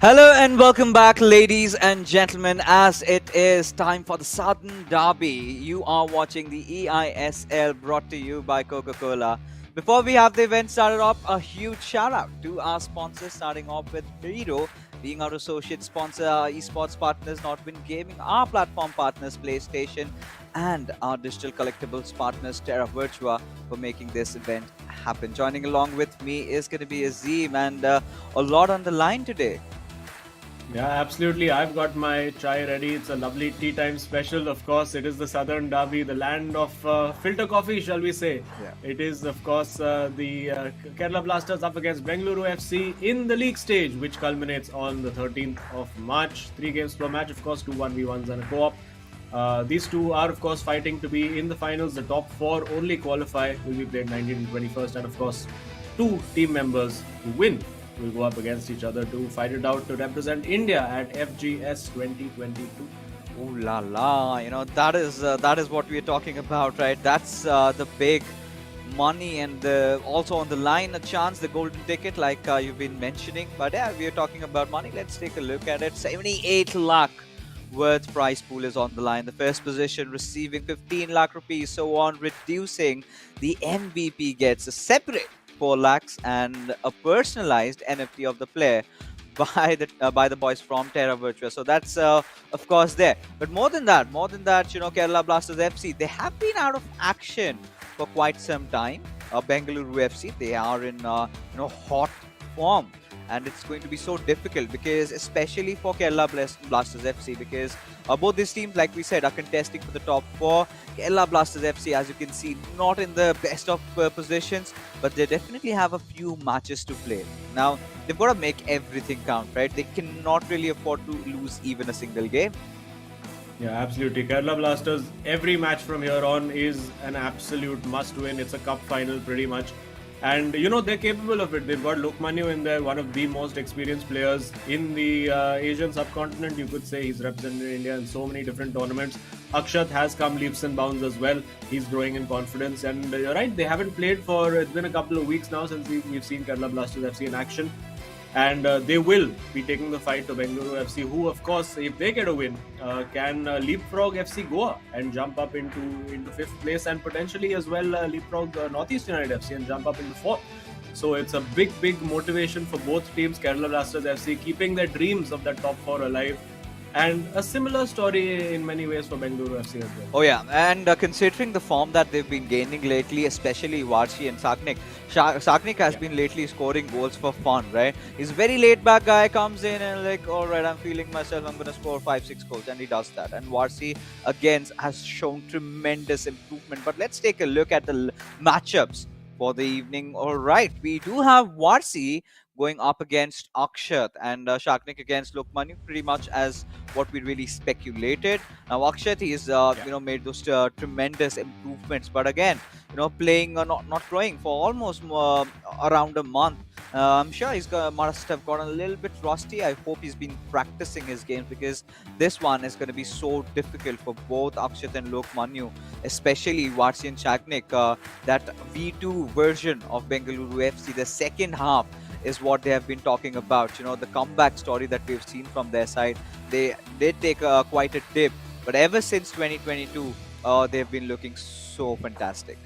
Hello and welcome back, ladies and gentlemen, as it is time for the Southern Derby. You are watching the eISL brought to you by Coca-Cola. Before we have the event started off, a huge shout out to our sponsors, starting off with Hero, being our associate sponsor, our esports partners, Notwin Gaming, our platform partners, PlayStation, and our digital collectibles partners, Terra Virtua, for making this event happen. Joining along with me is going to be Azim and a lot on the line today. Yeah, absolutely. I've got my chai ready. It's a lovely tea time special. Of course, it is the Southern Derby, the land of filter coffee, shall we say. Yeah. It is, of course, the Kerala Blasters up against Bengaluru FC in the league stage, which culminates on the 13th of March. 3 games per match, of course, 2 1v1s and a co-op. These two are, of course, fighting to be in the finals. The top 4 only qualify, will be played 19th and 21st. And, of course, 2 team members who win will go up against each other to fight it out to represent India at FGS 2022. Ooh la la! That is what we are talking about, right? That's the big money and also on the line a chance, the golden ticket, like you've been mentioning. But yeah, we are talking about money. Let's take a look at it. 78 lakh worth prize pool is on the line. The first position receiving 15 lakh rupees, so on, reducing. The MVP gets a separate 4 lakhs and a personalized NFT of the player by the boys from Terra Virtua. So that's of course there. But more than that, Kerala Blasters FC, they have been out of action for quite some time. Bengaluru FC, they are in hot form. And it's going to be so difficult because, especially for Kerala Blasters FC, because both these teams, like we said, are contesting for the top 4. Kerala Blasters FC, as you can see, not in the best of positions, but they definitely have a few matches to play. Now, they've got to make everything count, right? They cannot really afford to lose even a single game. Yeah, absolutely. Kerala Blasters, every match from here on is an absolute must win. It's a cup final pretty much. And they're capable of it. They've got Lokmanyu in there, one of the most experienced players in the Asian subcontinent. You could say he's represented India in so many different tournaments. Akshat has come leaps and bounds as well. He's growing in confidence. And you're right, they haven't played it's been a couple of weeks now since we've seen Kerala Blasters FC in action. And they will be taking the fight to Bengaluru FC, who, of course, if they get a win, can leapfrog FC Goa and jump up into 5th place, and potentially as well leapfrog Northeast United FC and jump up into 4th. So it's a big motivation for both teams. Kerala Blasters FC keeping their dreams of that top 4 alive. And a similar story in many ways for Bengaluru FC as well. Oh yeah, and considering the form that they've been gaining lately, especially Varsi and Saknik. Saknik has been lately scoring goals for fun, right? He's a very laid-back guy, comes in and like, all right, I'm feeling myself, I'm going to score 5-6 goals, and he does that. And Varsi, again, has shown tremendous improvement. But let's take a look at the matchups for the evening. All right, we do have Varsi going up against Akshat and Shaknik against Lokmanyu, pretty much as what we really speculated. Now Akshat, he's made those tremendous improvements, but again, playing not growing for almost around a month. I'm sure must have gotten a little bit rusty. I hope he's been practicing his games, because this one is going to be so difficult for both Akshat and Lokmanyu, especially Varsi and Shaknik. That V2 version of Bengaluru FC, the second half, is what they have been talking about. The comeback story that we've seen from their side. They did take quite a dip, but ever since 2022, they've been looking so fantastic.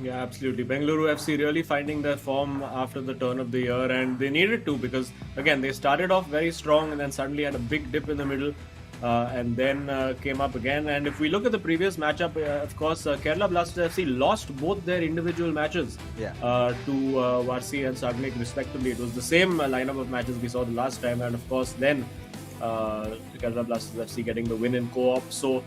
Yeah, absolutely. Bengaluru FC really finding their form after the turn of the year, and they needed to, because again, they started off very strong and then suddenly had a big dip in the middle. And then came up again. And if we look at the previous matchup, of course, Kerala Blasters FC lost both their individual matches to Varsi and Sagnik respectively. It was the same lineup of matches we saw the last time, and of course then Kerala Blasters FC getting the win in co-op. So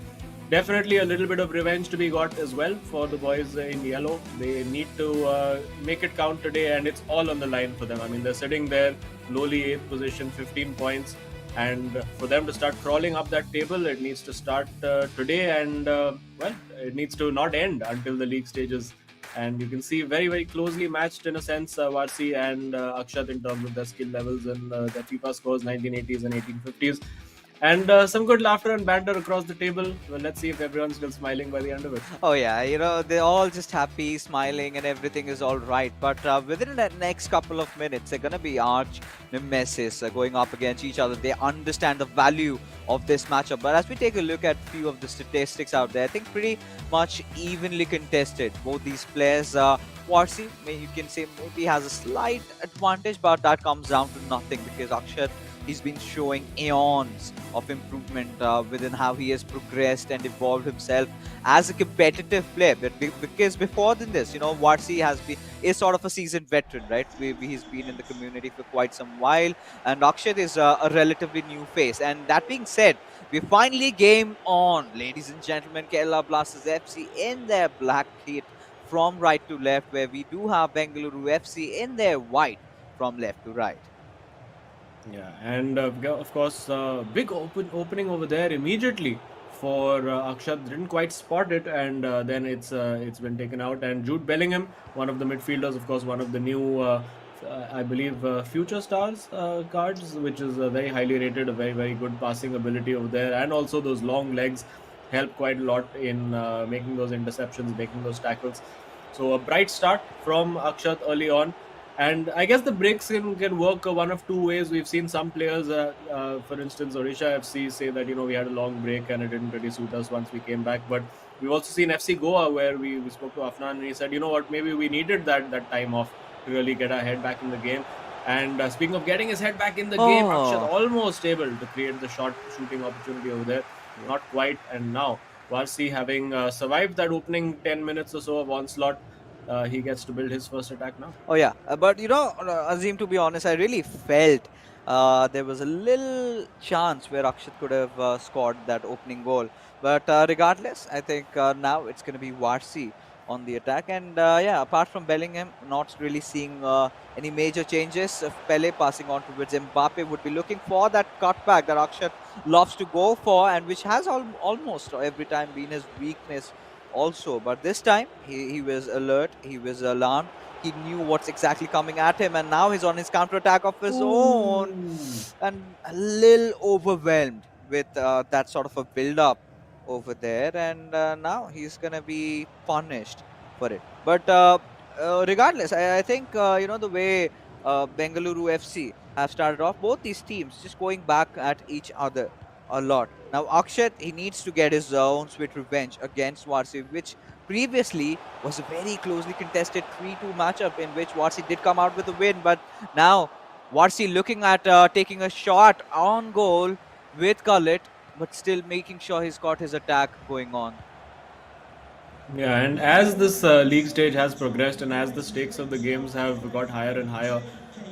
definitely a little bit of revenge to be got as well for the boys in yellow. They need to make it count today, and it's all on the line for them. I mean, they're sitting there, lowly 8th position, 15 points. And for them to start crawling up that table, it needs to start today, and it needs to not end until the league stages. And you can see very closely matched in a sense, Varsi and Akshat in terms of their skill levels and their FIFA scores, 1980s and 1850s. And some good laughter and banter across the table. Well, let's see if everyone's still smiling by the end of it. Oh yeah, they're all just happy, smiling, and everything is all right. But within the next couple of minutes, they're gonna be arch nemesis going up against each other. They understand the value of this matchup. But as we take a look at few of the statistics out there, I think pretty much evenly contested. Both these players, Warsi, you can say maybe has a slight advantage, but that comes down to nothing because Akshat, he's been showing eons of improvement within how he has progressed and evolved himself as a competitive player. But because before than this, Varsi has been is sort of a seasoned veteran, right? He's been in the community for quite some while, and Akshat is a relatively new face. And that being said, we finally game on, ladies and gentlemen. Kerala Blasters FC in their black kit from right to left, where we do have Bengaluru FC in their white from left to right. Yeah, and of course, big opening over there immediately for Akshat. Didn't quite spot it, and then it's been taken out. And Jude Bellingham, one of the midfielders, of course, one of the new, I believe, future stars cards, which is very highly rated, a very good passing ability over there, and also those long legs help quite a lot in making those interceptions, making those tackles. So a bright start from Akshat early on. And I guess the breaks can work one of two ways. We've seen some players, for instance, Odisha FC say that, we had a long break and it didn't really suit us once we came back. But we've also seen FC Goa where we spoke to Afnan and he said, you know what, maybe we needed that time off to really get our head back in the game. And speaking of getting his head back in the game, Akshat almost able to create the shooting opportunity over there. Not quite. And now, Varsi having survived that opening 10 minutes or so of onslaught, he gets to build his first attack now. Oh yeah, but Azim, to be honest, I really felt there was a little chance where Akshat could have scored that opening goal. But regardless, I think now it's going to be Varsi on the attack. And yeah, apart from Bellingham, not really seeing any major changes. Pele passing on towards Mbappe would be looking for that cutback that Akshat loves to go for, and which has almost every time been his weakness also. But this time he was alert, he was alarmed, he knew what's exactly coming at him, and now he's on his counter attack of his own Ooh. and a little overwhelmed with that sort of a build up over there. And now he's gonna be punished for it. But regardless, I think the way Bengaluru FC have started off, both these teams just going back at each other a lot. Now Akshat, he needs to get his own sweet revenge against Varsi, which previously was a very closely contested 3-2 matchup in which Varsi did come out with a win. But now Varsi looking at taking a shot on goal with Khalid, but still making sure he's got his attack going on. Yeah, and as this league stage has progressed and as the stakes of the games have got higher and higher,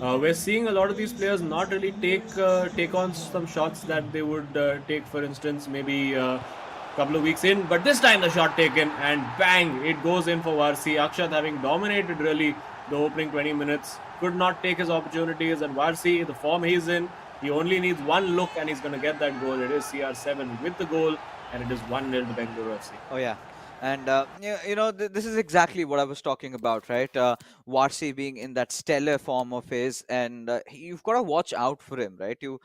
we're seeing a lot of these players not really take on some shots that they would take, for instance, maybe a couple of weeks in. But this time the shot taken and bang, it goes in for Varsi. Akshat having dominated really the opening 20 minutes, could not take his opportunities. And Varsi, the form he's in, he only needs one look and he's going to get that goal. It is CR7 with the goal, and it is 1-0 to Bengaluru FC. Oh yeah. And this is exactly what I was talking about, right? Varsi being in that stellar form of his, and you've got to watch out for him, right? You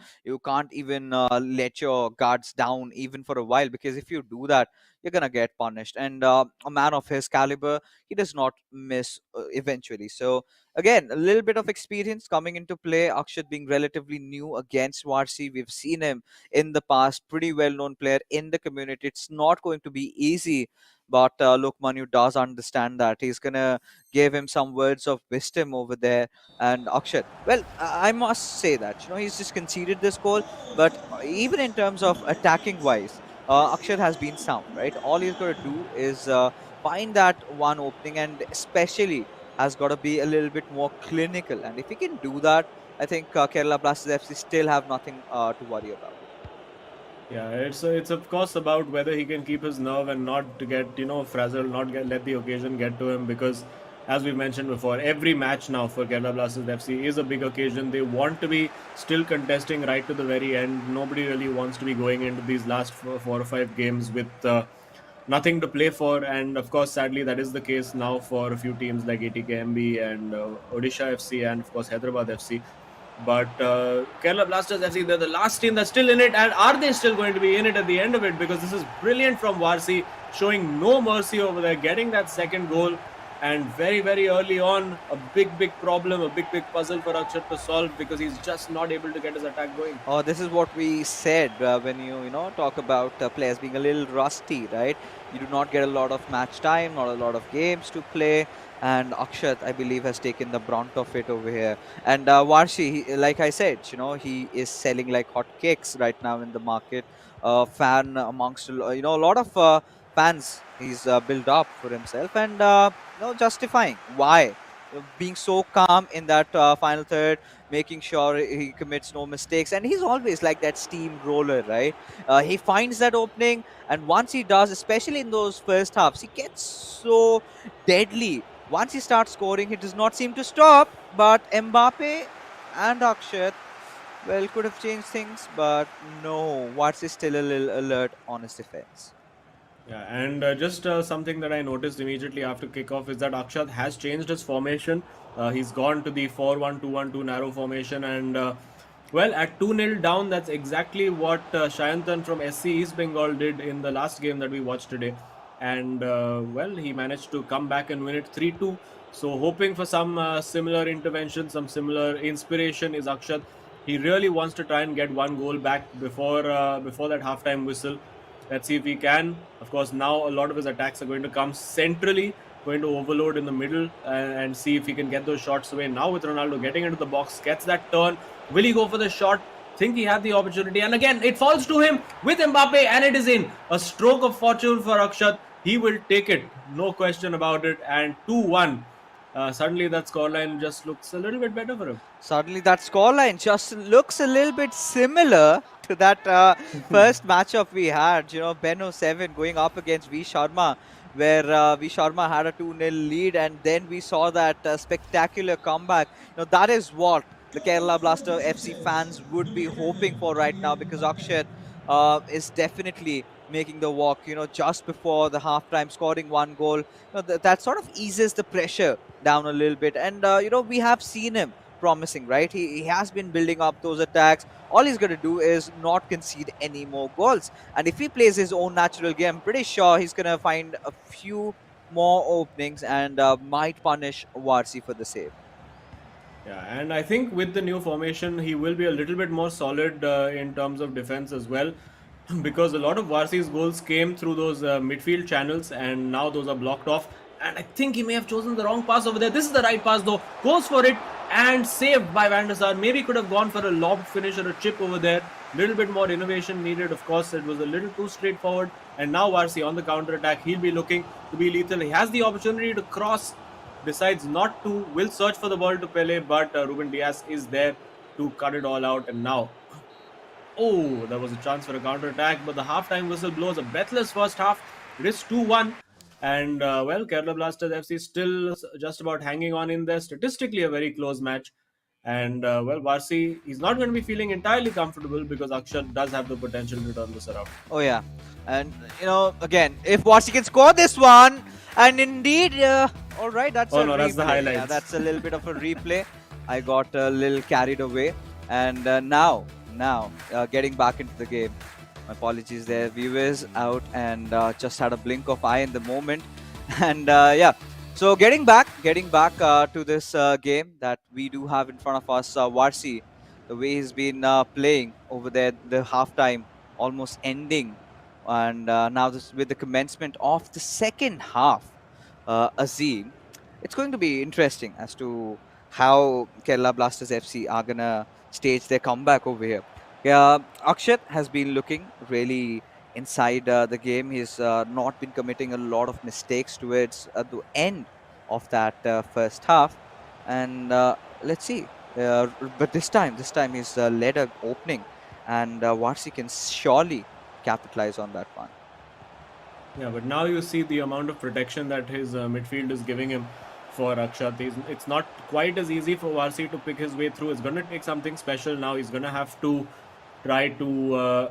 can't even let your guards down even for a while, because if you do that, you're gonna get punished. And a man of his caliber, he does not miss eventually. So again, a little bit of experience coming into play. Akshat being relatively new against Varsi, we've seen him in the past, pretty well-known player in the community. It's not going to be easy, but Lokmanyu does understand that. He's gonna give him some words of wisdom over there. And Akshat, well, I must say that he's just conceded this goal, but even in terms of attacking wise, Akshat has been sound, right? All he's got to do is find that one opening, and especially has got to be a little bit more clinical. And if he can do that, I think Kerala Blasters FC still have nothing to worry about. Yeah, it's of course about whether he can keep his nerve and not to get frazzled, not let the occasion get to him, because as we mentioned before, every match now for Kerala Blasters FC is a big occasion. They want to be still contesting right to the very end. Nobody really wants to be going into these last four or five games with nothing to play for, and of course, sadly, that is the case now for a few teams like ATKMB and Odisha FC and of course Hyderabad FC. But Kerala Blasters FC, they're the last team that's still in it. And are they still going to be in it at the end of it? Because this is brilliant from Varsi, showing no mercy over there, getting that second goal. And very, very early on, a big problem, a big puzzle for Akshat to solve, because he's just not able to get his attack going. Oh, this is what we said when you know talk about players being a little rusty, right? You do not get a lot of match time, not a lot of games to play, and Akshat, I believe, has taken the brunt of it over here. And Varshi, like I said, he is selling like hot cakes right now in the market. Fan amongst a lot of fans he's built up for himself, and justifying why. Being so calm in that final third, making sure he commits no mistakes, and he's always like that steamroller, right? He finds that opening, and once he does, especially in those first halves, he gets so deadly. Once he starts scoring, he does not seem to stop. But Mbappe and Akshat, well, could have changed things, but no, Watts is still a little alert on his defense. Yeah, and just something that I noticed immediately after kickoff is that Akshat has changed his formation. He's gone to the 4-1-2-1-2 narrow formation, and well, at 2-0 down, that's exactly what Shayantan from SC East Bengal did in the last game that we watched today. And well, he managed to come back and win it 3-2. So, hoping for some similar intervention, some similar inspiration is Akshat. He really wants to try and get one goal back before that halftime whistle. Let's see if he can. Of course, now a lot of his attacks are going to come centrally, going to overload in the middle, and see if he can get those shots away. Now with Ronaldo getting into the box, gets that turn. Will he go for the shot? Think he had the opportunity, and again it falls to him with Mbappe, and it is in. A stroke of fortune for Akshat. He will take it, no question about it. And 2-1. Suddenly that scoreline just looks a little bit better for him. Suddenly, that scoreline just looks a little bit similar to that first matchup we had. Benno 7 going up against V Sharma, where V Sharma had a 2-0 lead, and then we saw that spectacular comeback. That is what the Kerala Blaster FC fans would be hoping for right now, because Akshat is definitely making the walk, just before the halftime, scoring one goal. That sort of eases the pressure down a little bit. And, we have seen him promising, right? He has been building up those attacks. All he's going to do is not concede any more goals. And if he plays his own natural game, I'm pretty sure he's going to find a few more openings and might punish Varsi for the save. Yeah, and I think with the new formation, he will be a little bit more solid in terms of defense as well, because a lot of Varsi's goals came through those midfield channels, and now those are blocked off. And I think he may have chosen the wrong pass over there. This is the right pass though. Goes for it and saved by Van der Sar. Maybe could have gone for a lob finish or a chip over there. Little bit more innovation needed. Of course, it was a little too straightforward. And now Varsi on the counter attack. He'll be looking to be lethal. He has the opportunity to cross, decides not to, will search for the ball to Pele, but Ruben Diaz is there to cut it all out. And now, oh, there was a chance for a counter attack, but the halftime whistle blows. A breathless first half. It is 2-1. And well, Kerala Blasters FC still just about hanging on in there. Statistically, a very close match. And well, Varsi, he's not going to be feeling entirely comfortable, because Akshat does have the potential to turn this around. Oh, yeah. And, again, if Varsi can score this one, and indeed, all right, that's Oh a no, replay. that's the highlights. Yeah, that's a little bit of a replay. I got a little carried away. And now, getting back into the game. My apologies there, viewers, out, and just had a blink of eye in the moment. And yeah, so getting back to this game that we do have in front of us, Varsi, the way he's been playing over there, the halftime almost ending, and now this with the commencement of the second half, Azim, it's going to be interesting as to how Kerala Blasters FC are gonna stage their comeback over here. Yeah, Akshat has been looking really inside the game. He's not been committing a lot of mistakes towards the end of that first half, and let's see. But this time he's led a opening, and Varsi can surely capitalize on that one. Yeah, but now you see the amount of protection that his midfield is giving him for Akshat. It's not quite as easy for Varsi to pick his way through. It's going to take something special now. He's going to have to try to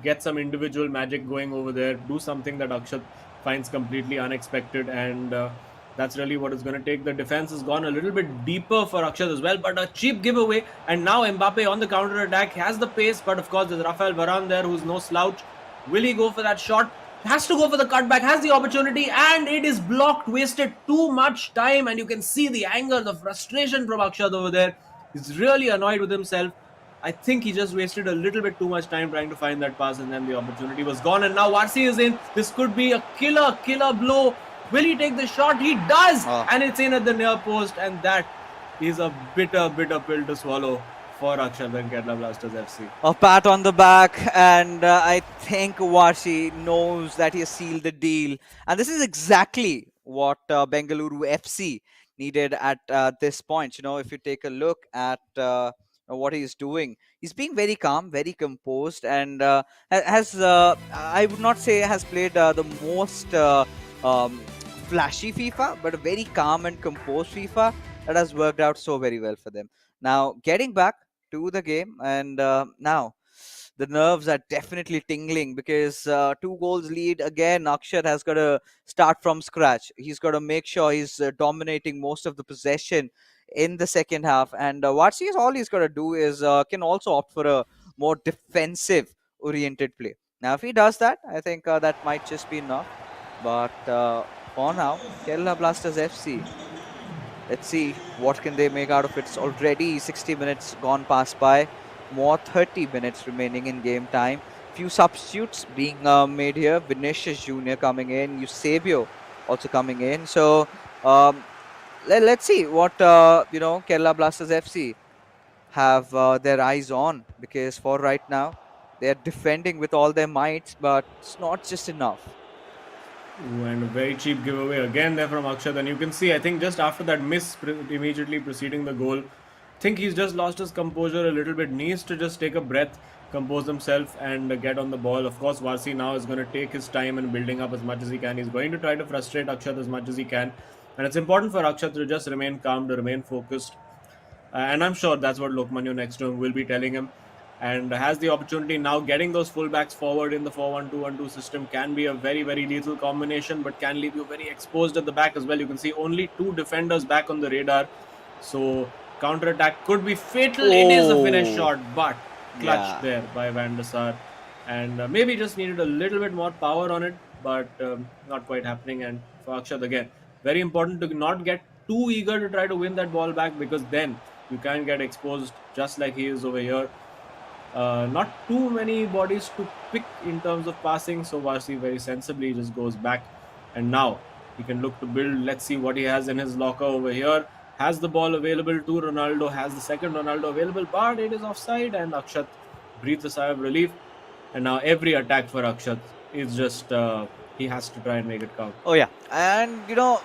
get some individual magic going over there, do something that Akshat finds completely unexpected. And That's really what is going to take. The defense has gone a little bit deeper for Akshat as well, but a cheap giveaway. And now Mbappe on the counter attack has the pace, but of course there's Rafael Varane there, who's no slouch. Will he go for that shot? Has to go for the cutback, has the opportunity, and it is blocked. Wasted too much time, and you can see the anger, the frustration from Akshat over there. He's really annoyed with himself. I think he just wasted a little bit too much time trying to find that pass, and then the opportunity was gone. And now Varsi is in. This could be a killer blow. Will he take the shot? He does, and it's in at the near post, and that is a bitter pill to swallow for Akshat and Kerala Blasters FC. A pat on the back, and I think Varsi knows that he has sealed the deal. And this is exactly what Bengaluru FC needed at this point. You know, if you take a look at what he's doing, he's being very calm, very composed, and has, I would not say has played the most flashy FIFA, but a very calm and composed FIFA that has worked out so very well for them. Now, getting back to the game, and now the nerves are definitely tingling because 2 goals lead again. Akshat has got to start from scratch. He's got to make sure he's dominating most of the possession in the second half, and what he's all he's got to do is can also opt for a more defensive oriented play. Now if he does that, I think that might just be enough, but for now, Kerala Blasters FC, let's see what can they make out of it. It's already 60 minutes gone past by. More 30 minutes remaining in game time. Few substitutes being made here. Vinicius Jr. coming in. Eusebio also coming in. So let's see what Kerala Blasters FC have their eyes on, because for right now they're defending with all their might, but it's not just enough. Ooh, and a very cheap giveaway again there from Akshat. And you can see, I think just after that miss immediately preceding the goal, I think he's just lost his composure a little bit. Needs to just take a breath, compose himself, and get on the ball. Of course, Varsi now is going to take his time and building up as much as he can. He's going to try to frustrate Akshat as much as he can. And it's important for Akshat to just remain calm, to remain focused. And I'm sure that's what Lokmanyu next to him will be telling him. And has the opportunity now. Getting those fullbacks forward in the 4-1-2-1-2 system can be a very lethal combination, but can leave you very exposed at the back as well. You can see only 2 defenders back on the radar, so counter-attack could be fatal. It is a finish shot, but clutched there by Van der Sar, and maybe just needed a little bit more power on it, but not quite happening. And for Akshat again, very important to not get too eager to try to win that ball back, because then you can get exposed just like he is over here. Not too many bodies to pick in terms of passing, so Varsi very sensibly just goes back, and now he can look to build. Let's see what he has in his locker over here. Has the ball available to Ronaldo, has the second Ronaldo available, but it is offside, and Akshat breathes a sigh of relief. And now every attack for Akshat is just he has to try and make it count. Oh yeah, and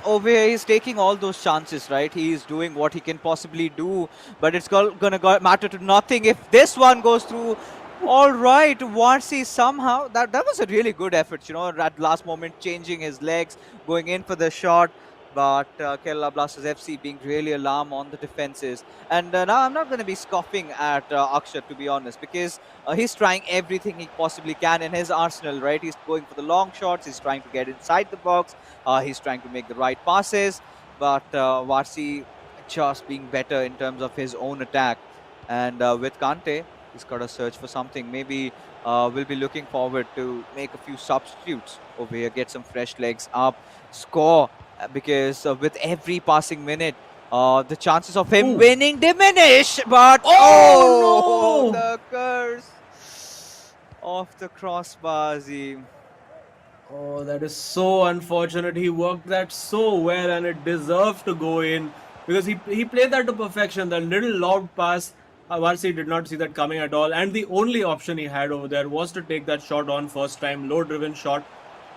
over here he's taking all those chances, right? He's doing what he can possibly do, but it's gonna matter to nothing if this one goes through. All right, Varsi somehow that was a really good effort, at last moment changing his legs, going in for the shot. But Kerala Blasters FC being really alarmed on the defenses. And now I'm not going to be scoffing at Akshat, to be honest, because he's trying everything he possibly can in his arsenal, right? He's going for the long shots. He's trying to get inside the box. He's trying to make the right passes. But Varsi just being better in terms of his own attack. And with Kante, he's got to search for something. Maybe we'll be looking forward to make a few substitutes over here, get some fresh legs up, score. Because with every passing minute, the chances of him winning diminish. But no! The curse of the crossbars. Oh, that is so unfortunate. He worked that so well, and it deserved to go in, because he played that to perfection. That little lobbed pass, Varsi did not see that coming at all, and the only option he had over there was to take that shot on first time, low-driven shot,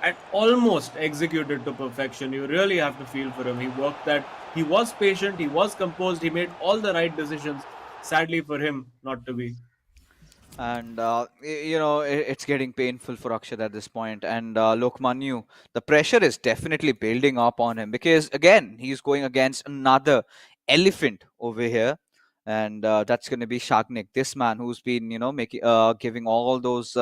and almost executed to perfection. You really have to feel for him. He worked that. He was patient. He was composed. He made all the right decisions. Sadly for him, not to be. And it's getting painful for Akshat at this point. And Lokmanyu, the pressure is definitely building up on him, because again he's going against another elephant over here. And that's going to be Shagnik, this man who's been, making, giving all those,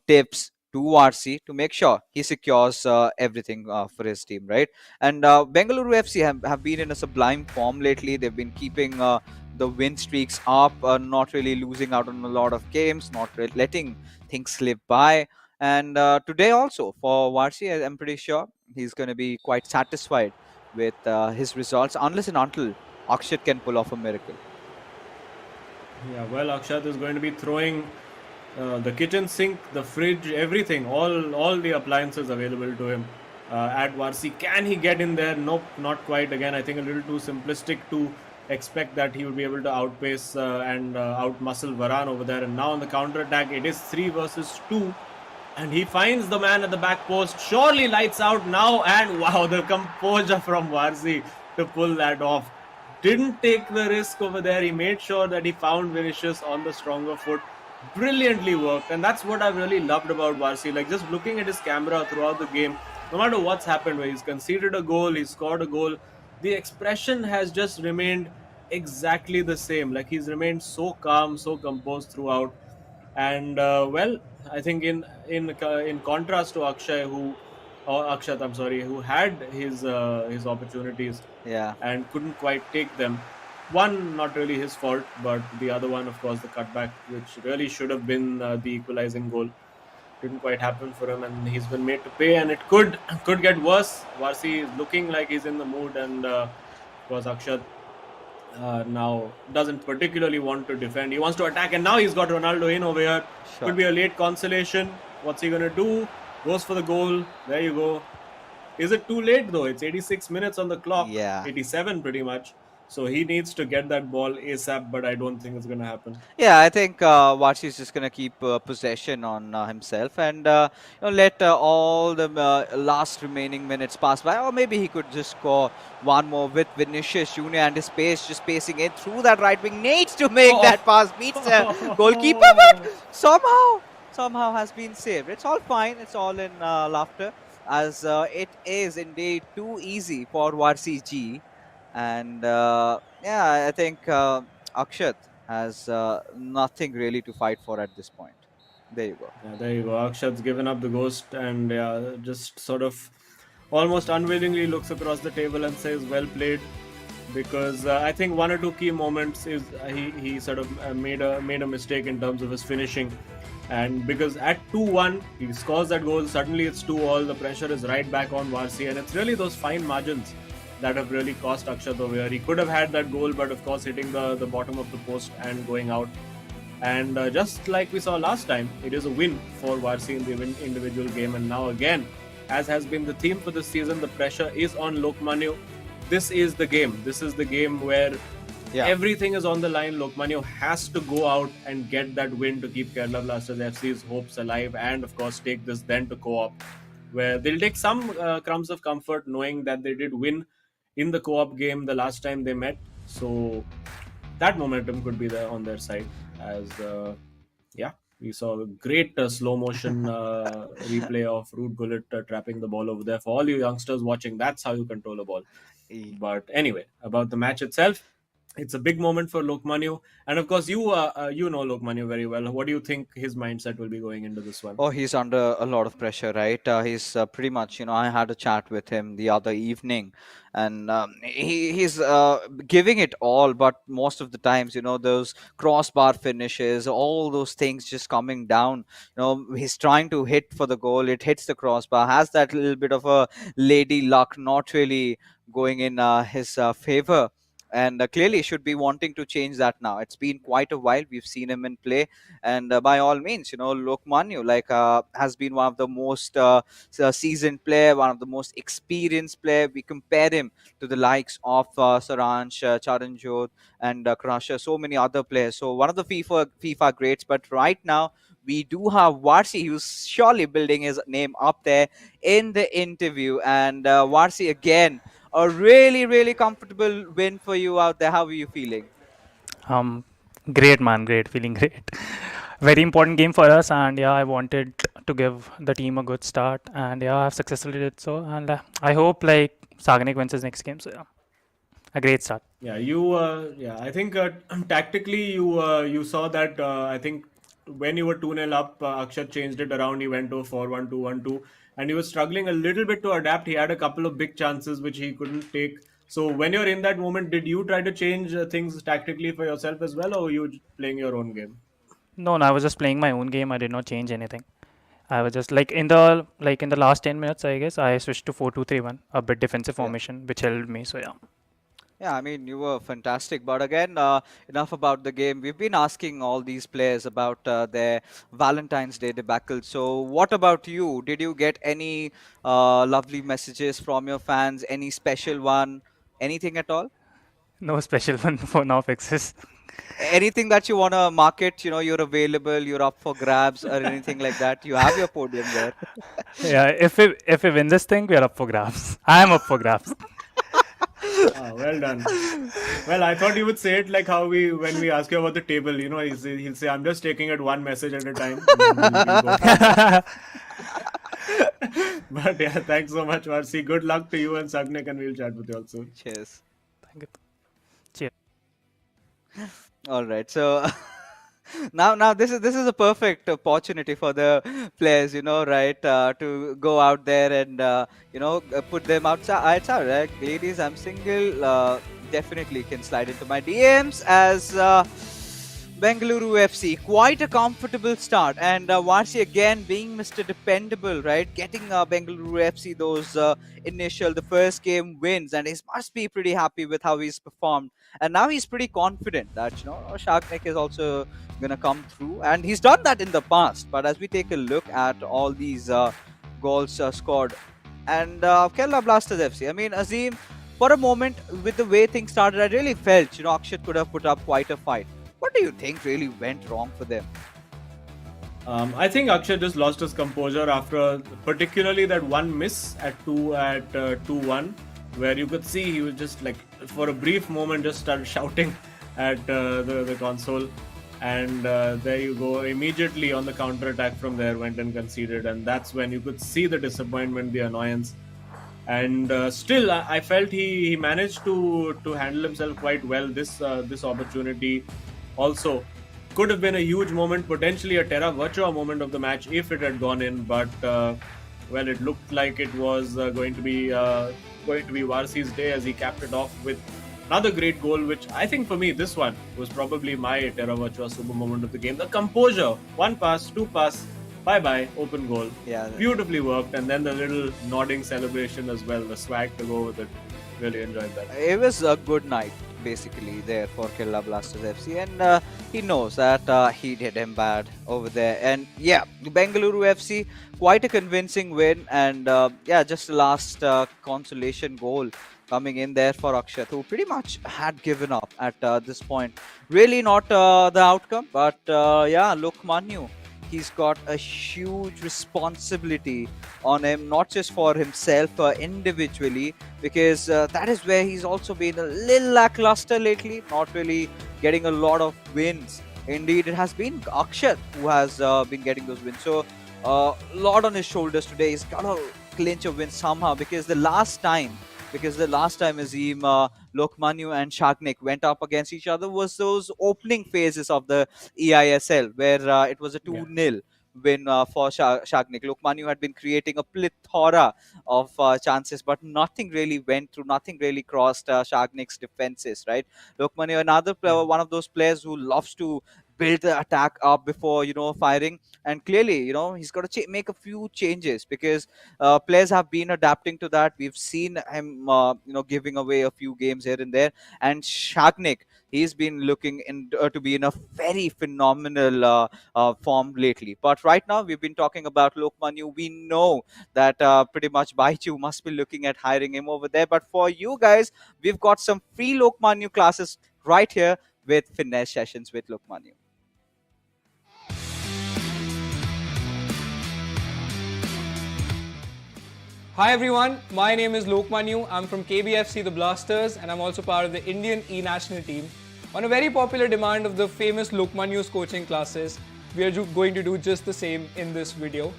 tips to RC to make sure he secures everything for his team, right? And Bengaluru FC have been in a sublime form lately. They've been keeping the win streaks up, not really losing out on a lot of games, not letting things slip by. And today also for Varsi, I'm pretty sure he's going to be quite satisfied with his results, unless and until Akshat can pull off a miracle. Yeah, well, Akshat is going to be throwing the kitchen sink, the fridge, everything, all the appliances available to him at Varsi. Can he get in there? Nope, not quite. Again, I think a little too simplistic to expect that he would be able to outpace and outmuscle Varane over there. And now on the counter attack, it is 3 versus 2. And he finds the man at the back post. Surely lights out now. And wow, the composure from Varsi to pull that off. Didn't take the risk over there. He made sure that he found Vinicius on the stronger foot. Brilliantly worked. And that's what I've really loved about Varsi. Like just looking at his camera throughout the game, no matter what's happened, where he's conceded a goal, he's scored a goal, the expression has just remained exactly the same. Like he's remained so calm, so composed throughout. And well, I think in contrast to Akshat, I'm sorry, who had his opportunities Yeah. and couldn't quite take them. One, not really his fault, but the other one, of course, the cutback, which really should have been the equalizing goal, didn't quite happen for him, and he's been made to pay. And it could get worse. Varsi is looking like he's in the mood, and of course, Akshat now doesn't particularly want to defend. He wants to attack, and now he's got Ronaldo in over here. Sure. Could be a late consolation. What's he gonna do? Goes for the goal. There you go. Is it too late though? It's 86 minutes on the clock. Yeah. 87 pretty much. So he needs to get that ball ASAP, but I don't think it's gonna happen. Yeah, I think Varsi is just going to keep possession on himself and let all the last remaining minutes pass by. Or maybe he could just score one more with Vinicius Jr. and his pace just pacing in through that right wing. Needs to make that pass, beats the goalkeeper, but somehow has been saved. It's all fine. It's all in laughter, as it is indeed too easy for Varsi G. And yeah, I think Akshat has nothing really to fight for at this point. There you go. Yeah, there you go. Akshat's given up the ghost and just sort of almost unwillingly looks across the table and says, "Well played." Because I think one or two key moments is he sort of made a mistake in terms of his finishing, and because at 2-1 he scores that goal, suddenly it's 2-all. The pressure is right back on Varsi, and it's really those fine margins that have really cost Akshat over here. He could have had that goal, but of course hitting the bottom of the post and going out. And just like we saw last time, it is a win for Varsi in the individual game. And now again, as has been the theme for this season, the pressure is on Lokmanyu. This is the game. This is the game where everything is on the line. Lokmanyu has to go out and get that win to keep Kerala Blasters FC's hopes alive, and of course take this then to co-op, where they'll take some crumbs of comfort knowing that they did win in the co-op game the last time they met. So that momentum could be there on their side, as we saw a great slow motion replay of Root Gullit trapping the ball over there. For all you youngsters watching, that's how you control a ball. But anyway, about the match itself, it's a big moment for Lokmanyu, and of course you know Lokmanyu very well. What do you think his mindset will be going into this one? Oh, he's under a lot of pressure, right? He's pretty much, I had a chat with him the other evening, and he's giving it all, but most of the times, those crossbar finishes, all those things just coming down. He's trying to hit for the goal, it hits the crossbar, has that little bit of a lady luck, not really going in his favor. And clearly should be wanting to change that now. It's been quite a while we've seen him in play, and by all means, Lokmanyu has been one of the most seasoned player, one of the most experienced player. We compare him to the likes of Saransh, Charanjot, and Crusher, so many other players. So one of the FIFA greats. But right now we do have Varsi, who's surely building his name up there in the interview. And Varsi, again, a really, really comfortable win for you out there. How are you feeling? Um, Great, man, great, feeling great. Very important game for us, and yeah, I wanted to give the team a good start, and yeah, I've successfully did so, and I hope like Sagnik wins his next game. So yeah, a great start. Yeah, I think tactically you saw that I think when you were 2-0 up, Akshat changed it around. He went to 4-1, 2-1, 2, and he was struggling a little bit to adapt. He had a couple of big chances which he couldn't take. So when you're in that moment, did you try to change things tactically for yourself as well, or were you playing your own game? No, no, I was just playing my own game. I did not change anything. I was just like in the last 10 minutes, I guess I switched to 4-2-3-1, a bit defensive Yeah. formation, which helped me. So yeah. Yeah, I mean, you were fantastic. But again, enough about the game. We've been asking all these players about their Valentine's Day debacle. So, what about you? Did you get any lovely messages from your fans? Any special one? Anything at all? No special one for now fixes. Anything that you want to market? You're available, you're up for grabs, or anything like that? You have your podium there. Yeah, if we win this thing, we are up for grabs. I am up for grabs. Ah, well done. Well, I thought you would say it like how when we ask you about the table, he'll say, "I'm just taking it one message at a time," and then we'll go from there. But yeah, thanks so much, Varsi. Good luck to you and Sagnik, and we'll chat with you all soon. Cheers. Thank you. Cheers. All right. So now this is a perfect opportunity for the players, right, to go out there and put them outside, right? Ladies, I'm single. Definitely can slide into my DMs as Bengaluru FC. Quite a comfortable start, and Varsi again being Mr. Dependable, right? Getting Bengaluru FC those the first game wins, and he must be pretty happy with how he's performed. And now he's pretty confident that Sharkneck is also gonna come through, and he's done that in the past. But as we take a look at all these goals scored, and Kerala Blasters FC, I mean, Azim, for a moment with the way things started, I really felt Akshat could have put up quite a fight. What do you think really went wrong for them? I think Akshay just lost his composure after, particularly that one miss at 2-1, where you could see he was just like, for a brief moment, just started shouting at the console, and there you go. Immediately on the counter attack from there, went and conceded, and that's when you could see the disappointment, the annoyance. And still, I felt he managed to handle himself quite well. This opportunity also could have been a huge moment, potentially a Terra Virtua moment of the match if it had gone in. But well, it looked like it was going to be Varsi's day as he capped it off with another great goal. Which I think for me, this one was probably my Terra Virtua super moment of the game. The composure, one pass, two pass, bye, open goal. Yeah, Beautifully worked, and then the little nodding celebration as well, the swag to go with it. Really enjoyed that. it was a good night basically there for Kerala Blasters FC, and he knows that he did him bad over there. And yeah, Bengaluru FC, quite a convincing win, and yeah, just the last consolation goal coming in there for Akshat, who pretty much had given up at this point. Really not the outcome, but yeah, Lokmanyu, he's got a huge responsibility on him, not just for himself individually, because that is where he's also been a little lackluster lately, not really getting a lot of wins. Indeed, it has been Akshat who has been getting those wins. So, a lot on his shoulders today. He's got to clinch a win somehow, because the last time Azim, Lokmanyu and Sharknik went up against each other was those opening phases of the eISL, where it was a 2-0 win for Sharknik. Lokmanyu had been creating a plethora of chances, but nothing really went through, nothing really crossed Sharknik's defenses, right? Lokmanyu, another player, one of those players who loves to build the attack up before firing, and clearly he's got to make a few changes, because players have been adapting to that. We've seen him giving away a few games here and there, and Shagnik, he's been looking to be in a very phenomenal form lately. But right now we've been talking about Lokmanyu. We know that pretty much Baichu must be looking at hiring him over there, but for you guys, we've got some free Lokmanyu classes right here with finesse sessions with Lokmanyu. Hi everyone, my name is Lokmanyu. I'm from KBFC the Blasters, and I'm also part of the Indian e-national team. On a very popular demand of the famous Lokmanyu's coaching classes, we are going to do just the same in this video.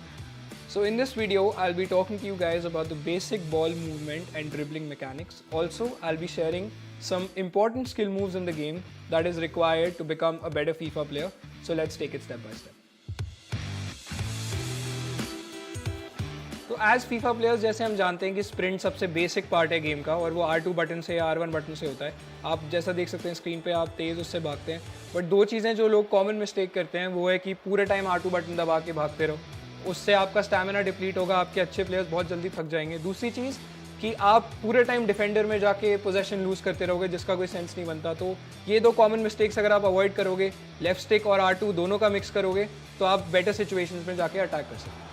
So in this video, I'll be talking to you guys about the basic ball movement and dribbling mechanics. Also, I'll be sharing some important skill moves in the game that is required to become a better FIFA player. So let's take it step by step. As FIFA players जैसे हम जानते हैं कि sprint सबसे basic part है game का, और वो R2 बटन से या R1 बटन से होता है। आप जैसा देख सकते हैं स्क्रीन पे, आप तेज़ उससे भागते हैं। बट दो चीज़ें जो लोग कॉमन मिस्टेक करते हैं वो है कि पूरे टाइम R2 बटन दबा के भागते रहो, उससे आपका स्टैमिना डिप्लीट होगा, आपके अच्छे प्लेयर्स बहुत जल्दी थक जाएंगे। दूसरी चीज़ कि आप पूरे टाइम डिफेंडर में जाके पोजीशन लूज़ करते रहोगे, जिसका कोई सेंस नहीं बनता। तो ये दो कॉमन मिस्टेक्स अगर आप अवॉइड करोगे, लेफ्ट स्टिक और R2 दोनों का मिक्स करोगे, तो आप बेटर सिचुएशंस में जाके अटैक कर सकते हो।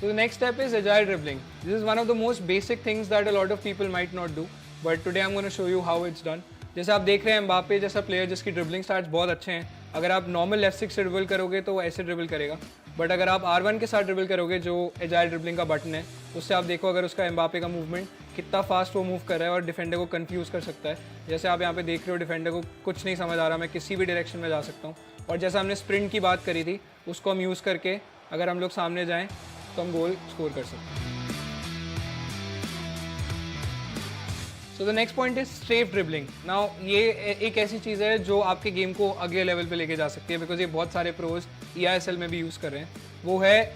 So the next step is agile dribbling. This is one of the most basic things that a lot of people might not do, but today I'm going to show you how it's done. जैसे आप देख रहे हैं Mbappe जैसा player जिसकी dribbling starts बहुत अच्छे हैं, अगर आप नॉर्मल लेफ्ट स्टिक से ड्रिबल करोगे तो वो ऐसे ड्रिबल करेगा, बट अगर आप R1 के साथ ड्रिबल करोगे जो एजाइल ड्रिबलिंग का बटन है, उससे आप देखो अगर उसका एम्बापे का मूवमेंट कितना फास्ट वो मूव कर रहा है और डिफेंडर को कंफ्यूज कर सकता है। जैसे आप यहाँ पे देख रहे हो, डिफेंडर को कुछ नहीं समझ आ रहा, मैं किसी भी डायरेक्शन में जा सकता हूँ। और जैसा हमने स्प्रिंट की बात करी थी, उसको हम यूज़ करके अगर हम लोग सामने जाएँ तो हम गोल स्कोर कर सकते हैं। So the next point is strafe dribbling. Now ये एक ऐसी चीज़ है जो आपके गेम को अगले लेवल पे लेके जा सकती है, बिकॉज ये बहुत सारे प्रोज eISL में भी यूज़ कर रहे हैं। वो है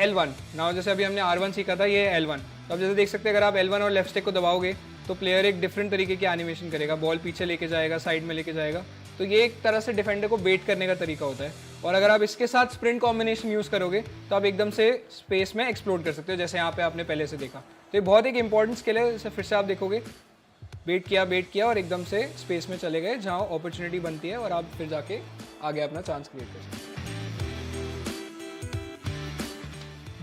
L1। नाउ जैसे अभी हमने R1 सीखा था, ये है L1। तो आप जैसे देख सकते हैं, अगर आप L1 और लेफ्ट स्टिक को दबाओगे तो प्लेयर एक डिफरेंट तरीके की एनिमेशन करेगा, बॉल पीछे लेके जाएगा, साइड में लेके जाएगा। तो ये एक तरह से डिफेंडर को बेट करने का तरीका होता है। और अगर आप इसके साथ स्प्रिंट कॉम्बिनेशन यूज़ करोगे तो आप एकदम से स्पेस में एक्सप्लोड कर सकते हो, जैसे यहाँ पे आपने पहले से देखा। तो ये बहुत एक इंपॉर्टेंट स्किल है। जैसे फिर से आप देखोगे, बेट किया और एकदम से स्पेस में चले गए जहाँ अपॉर्चुनिटी बनती है, और आप फिर जाके आगे अपना चांस क्रिएट कर सकते हैं।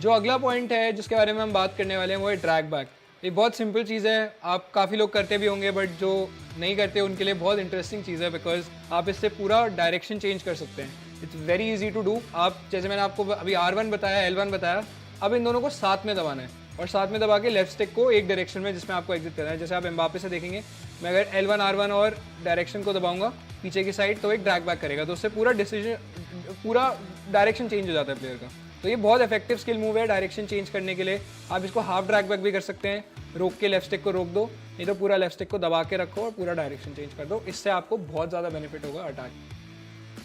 जो अगला पॉइंट है जिसके बारे में हम बात करने वाले हैं वो है ड्रैग बैक। ये बहुत सिंपल चीज़ है, आप काफ़ी लोग करते भी होंगे, बट जो नहीं करते उनके लिए बहुत इंटरेस्टिंग चीज़ है, बिकॉज आप इससे पूरा डायरेक्शन चेंज कर सकते हैं। It's very easy to do. आप जैसे मैंने आपको अभी R1 बताया, L1 बताया, अब इन दोनों को साथ में दबाना है और साथ में दबा के लेफ्ट स्टिक को एक डायरेक्शन में जिसमें आपको एग्जिट करना है। जैसे आप एम्बापे से देखेंगे, मैं अगर L1 R1 और डायरेक्शन को दबाऊंगा पीछे की साइड, तो एक ड्रैग बैक करेगा, तो उससे पूरा डायरेक्शन चेंज हो जाता है प्लेयर का। तो ये बहुत इफेक्टिव स्किल मूव है डायरेक्शन चेंज करने के लिए। आप इसको हाफ ड्रैग बैक भी कर सकते हैं, रोक के लेफ्ट स्टिक को रोक दो, नहीं तो पूरा लेफ्ट स्टिक को दबा के रखो और पूरा डायरेक्शन चेंज कर दो। इससे आपको बहुत ज़्यादा बेनिफिट होगा attack.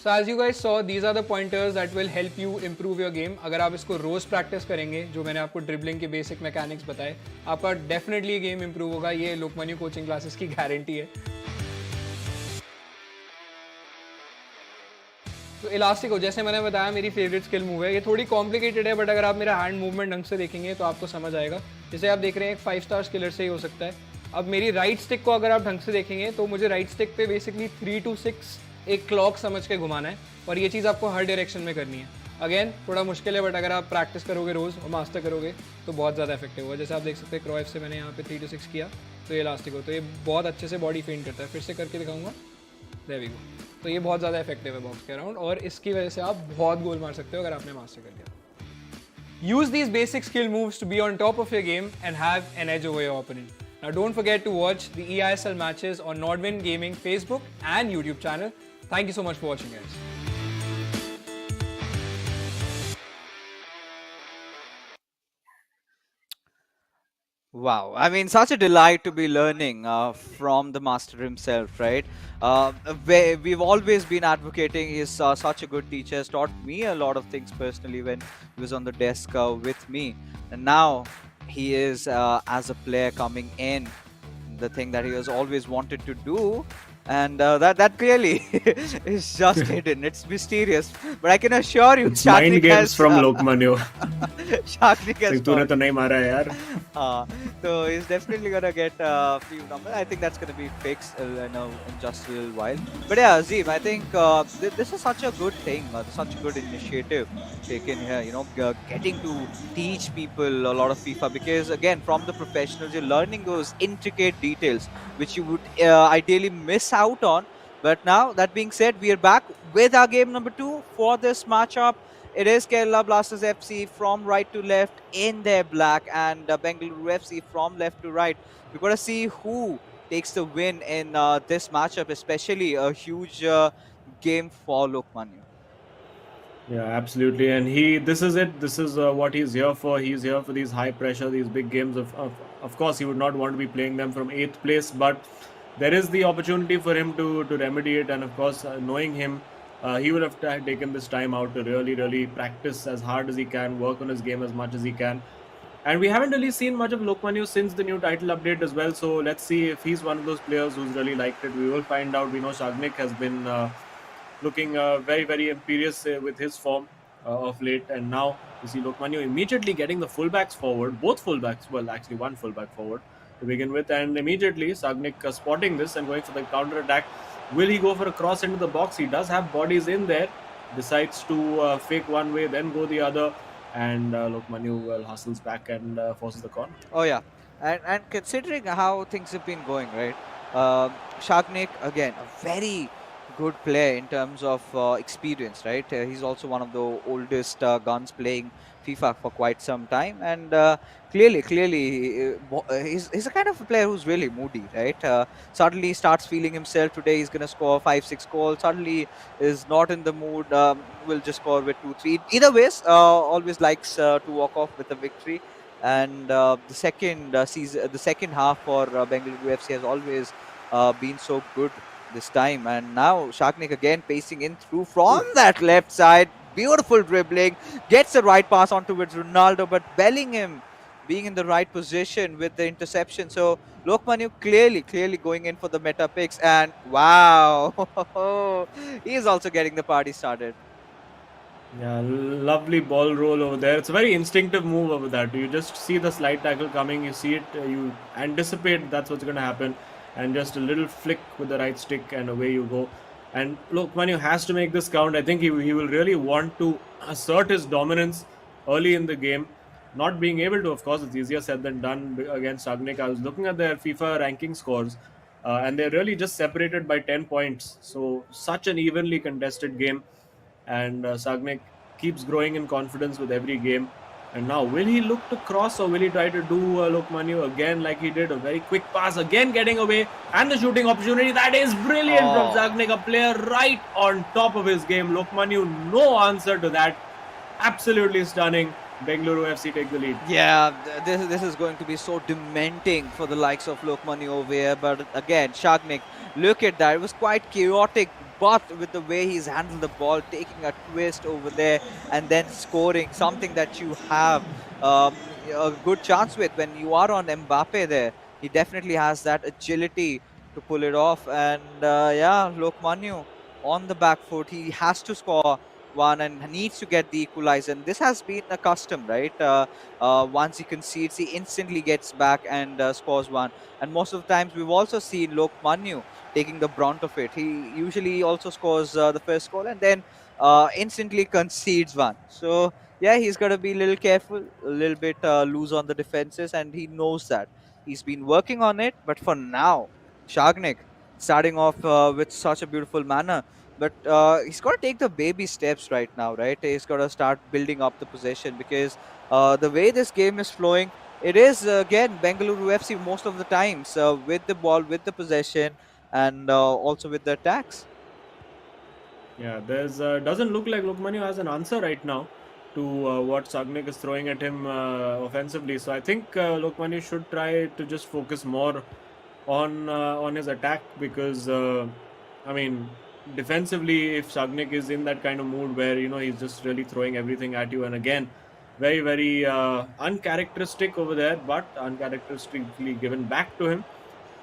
So as you guys saw, these are the pointers that will help you improve your game. अगर आप इसको रोज प्रैक्टिस करेंगे, जो मैंने आपको ड्रिबलिंग के बेसिक मैकेनिक्स बताए, आपका डेफिनेटली गेम इंप्रूव होगा। ये लोकमान्यु कोचिंग क्लासेस की गारंटी है। तो इलास्टिको, जैसे मैंने बताया, मेरी फेवरेट स्किल मूव है। ये थोड़ी कॉम्प्लिकेटेड है, बट अगर आप मेरा हैंड मूवमेंट ढंग से देखेंगे तो आपको समझ आएगा। जैसे आप देख रहे हैं, एक 5 स्टार स्किलर से ही हो सकता है। अब मेरी राइट स्टिक को अगर आप ढंग से देखेंगे तो मुझे राइट स्टिक पे बेसिकली 3 to 6 एक क्लॉक समझ के घुमाना है, और ये चीज़ आपको हर डायरेक्शन में करनी है। अगेन थोड़ा मुश्किल है, बट अगर आप प्रैक्टिस करोगे रोज़ और मास्टर करोगे तो बहुत ज़्यादा इफेक्टिव होगा। जैसे आप देख सकते हैं, क्रॉइफ से मैंने यहाँ पे 3 to 6 किया, तो ये इलास्टिको, तो ये बहुत अच्छे से बॉडी फेंट करता है। फिर से करके दिखाऊंगा, देयर वी गो। तो ये बहुत ज़्यादा इफेक्टिव है बॉक्स के अराउंड, और इसकी वजह से आप बहुत गोल मार सकते हो अगर आपने मास्टर कर लिया। Use these basic skill moves to be on top of your game and have an edge over your opponent. Now don't forget to watch the eISL matches on Nordwind Gaming Facebook and YouTube channel. Thank you so much for watching, guys. Wow, I mean, such a delight to be learning from the master himself, right? We've always been advocating. He's such a good teacher. Has taught me a lot of things personally when he was on the desk with me, and now he is as a player coming in, the thing that he has always wanted to do. And that clearly is just hidden. It's mysterious, but I can assure you, It's mind Shaknik games has, from Lokmanyu. Shaknik has तूने taught तो नहीं मारा है यार. so he's definitely gonna get a few numbers. I think that's gonna be fixed in just a little while. But yeah, Azim, I think this is such a good thing, such a good initiative taken here. Getting to teach people a lot of FIFA, because again, from the professionals, you're learning those intricate details which you would ideally miss out on. But now, that being said, we are back with our game number 2 for this matchup. It is Kerala Blasters FC from right to left in their black, and Bengaluru FC from left to right. We've got to see who takes the win in this matchup, especially a huge game for Lokmanyu. Yeah, absolutely. And this is it. This is what he's here for. He's here for these high pressure, these big games. Of course, he would not want to be playing them from 8th place, but there is the opportunity for him to remedy it. And of course, knowing him, he would have taken this time out to really practice as hard as he can, work on his game as much as he can. And we haven't really seen much of Lokmanyu since the new title update as well. So let's see if he's one of those players who's really liked it. We will find out. We know Shagnik has been looking very imperious with his form of late. And now you see Lokmanyu immediately getting the fullbacks forward, both fullbacks, well, actually one fullback forward to begin with. And immediately Shagnik spotting this and going for the counter attack. Will he go for a cross into the box? He does have bodies in there. Decides to fake one way, then go the other. And Lokmanyu hustles back and forces the corner. Oh yeah, and considering how things have been going, right? Shagnik again a very good player in terms of experience, right? He's also one of the oldest guns playing FIFA for quite some time, and clearly, he's a kind of a player who's really moody, right? Suddenly starts feeling himself today. He's gonna score 5-6 goals. Suddenly is not in the mood. Will just score with 2-3. Either ways, always likes to walk off with a victory. And the second half for Bengaluru FC has always been so good this time. And now Shagnik again pacing in through from that left side. Beautiful dribbling, gets the right pass onto it, Ronaldo, but Bellingham being in the right position with the interception. So Lokmanyu clearly going in for the meta picks, and wow, he is also getting the party started. Yeah, lovely ball roll over there. It's a very instinctive move over that. You just see the slide tackle coming, you see it, you anticipate that's what's going to happen, and just a little flick with the right stick, and away you go. And Lokmanyu has to make this count. I think he will really want to assert his dominance early in the game. Not being able to, of course, it's easier said than done against Shagnik. I was looking at their FIFA ranking scores, and they're really just separated by 10 points. So, such an evenly contested game. And Shagnik keeps growing in confidence with every game. And now, will he look to cross, or will he try to do Lokmanyu again like he did? A very quick pass, again getting away, and the shooting opportunity. That is brilliant from Shagnik, a player right on top of his game. Lokmanyu, no answer to that. Absolutely stunning. Bengaluru FC take the lead. Yeah, this is going to be so dementing for the likes of Lokmanyu over here. But again, Shagnik, look at that. It was quite chaotic, but with the way he's handled the ball, taking a twist over there and then scoring, something that you have a good chance with when you are on Mbappe there. He definitely has that agility to pull it off. And yeah, Lokmanyu on the back foot. He has to score one and needs to get the equalizer. And this has been a custom, right? Once he concedes, he instantly gets back and scores one. And most of the times, we've also seen Lokmanyu taking the brunt of it. He usually also scores the first goal and then instantly concedes one. So yeah, he's got to be a little careful, a little bit loose on the defenses, and he knows that. He's been working on it, but for now, Shagnik starting off with such a beautiful manner. But he's got to take the baby steps right now, right? He's got to start building up the possession, because the way this game is flowing, it is, again, Bengaluru FC most of the times with the ball, with the possession, and also with the attacks. Yeah, there's doesn't look like Lokmanyu has an answer right now to what Shagnik is throwing at him offensively. So I think Lokmanyu should try to just focus more on his attack, because I mean, defensively, if Shagnik is in that kind of mood where he's just really throwing everything at you, and again, very uncharacteristic over there, but uncharacteristically given back to him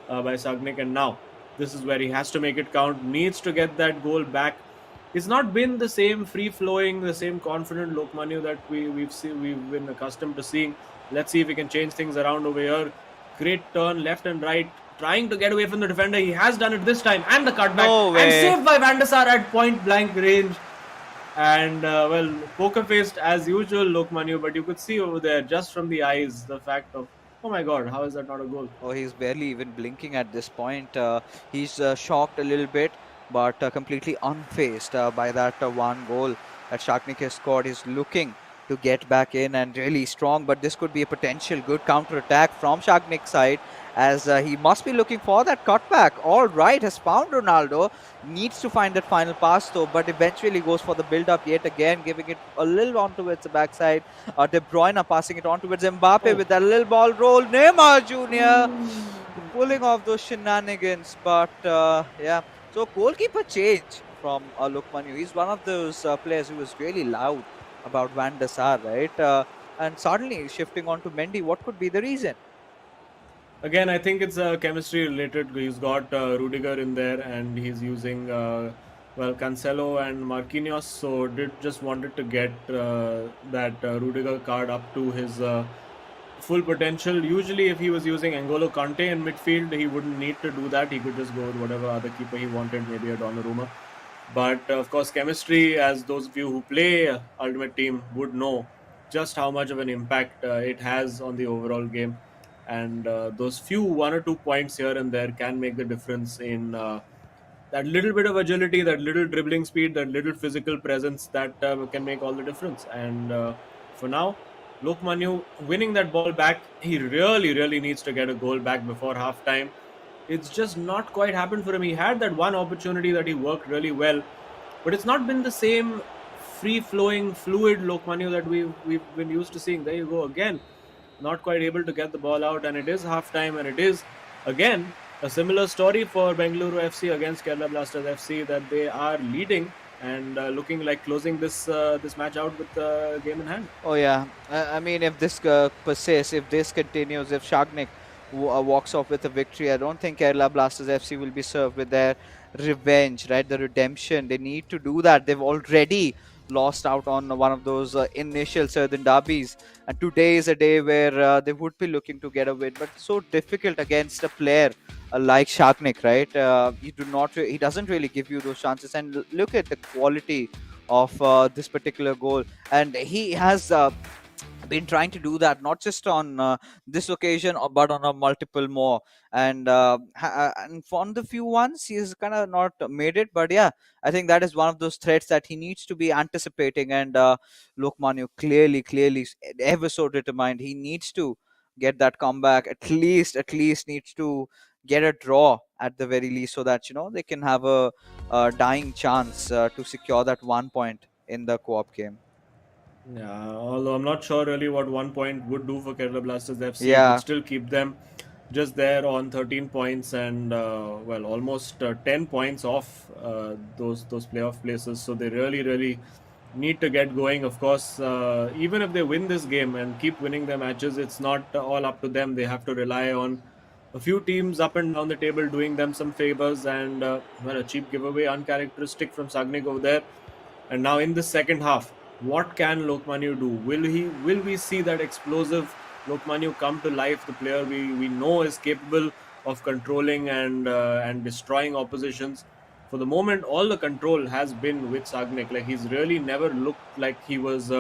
by Shagnik. And now this is where he has to make it count, needs to get that goal back. It's not been the same free-flowing, the same confident Lokmanyu that we've been accustomed to seeing. Let's see if we can change things around over here. Great turn left and right, trying to get away from the defender. He has done it this time, and the cutback, and saved by Van der Sar at point-blank range. And well, poker-faced as usual, Lokmanyu, but you could see over there, just from the eyes, the fact of, oh my God, how is that not a goal? Oh, he's barely even blinking at this point. He's shocked a little bit, but completely unfazed by that one goal that Shagnik has scored. He's looking to get back in and really strong, but this could be a potential good counter-attack from Shagnik's side, as he must be looking for that cutback. All right, has found Ronaldo, needs to find that final pass though, but eventually goes for the build-up yet again, giving it a little on towards the backside. De Bruyne passing it on towards Mbappe with that little ball roll. Neymar Jr. pulling off those shenanigans, but yeah. So goalkeeper change from Lokmanyu. He's one of those players who was really loud about Van der Sar, right? And suddenly shifting on to Mendy, what could be the reason? Again, I think it's chemistry related. He's got Rudiger in there, and he's using Cancelo and Marquinhos. So did just wanted to get that Rudiger card up to his full potential. Usually, if he was using N'Golo Kante in midfield, he wouldn't need to do that. He could just go with whatever other keeper he wanted, maybe a Donnarumma. But of course, chemistry, as those of you who play Ultimate Team would know, just how much of an impact it has on the overall game. And those few 1 or 2 points here and there can make the difference in that little bit of agility, that little dribbling speed, that little physical presence that can make all the difference. And for now, Lokmanyu winning that ball back, he really needs to get a goal back before half time. It's just not quite happened for him. He had that one opportunity that he worked really well, but it's not been the same free-flowing, fluid Lokmanyu that we've been used to seeing. There you go again, not quite able to get the ball out, and it is half-time, and it is again a similar story for Bengaluru FC against Kerala Blasters FC, that they are leading and looking like closing this match out with the game in hand. Oh yeah, I mean, if this persists, if this continues, if Shagnik walks off with a victory, I don't think Kerala Blasters FC will be served with their revenge, right? The redemption. They need to do that. They've already lost out on one of those initial Southern derbies, and today is a day where they would be looking to get a win, but so difficult against a player like Shagnik, right? He doesn't really give you those chances, and look at the quality of this particular goal, and he has been trying to do that not just on this occasion but on a multiple more, and on the few ones he's kind of not made it, but yeah, I think that is one of those threats that he needs to be anticipating, and Lokmanyu clearly ever so determined. He needs to get that comeback, at least needs to get a draw at the very least, so that they can have a dying chance to secure that 1 point in the co-op game. Yeah, although I'm not sure really what 1 point would do for Kerala Blasters FC. It Yeah. would still keep them just there on 13 points and almost 10 points off those playoff places. So they really need to get going. Of course, even if they win this game and keep winning their matches, it's not all up to them. They have to rely on a few teams up and down the table doing them some favors, and a cheap giveaway, uncharacteristic from Sagnik over there. And now in the second half, what can Lokmanyu do? Will we see that explosive Lokmanyu come to life? The player we know is capable of controlling and destroying oppositions. For the moment, all the control has been with Sagnik. Like, he's really never looked like he was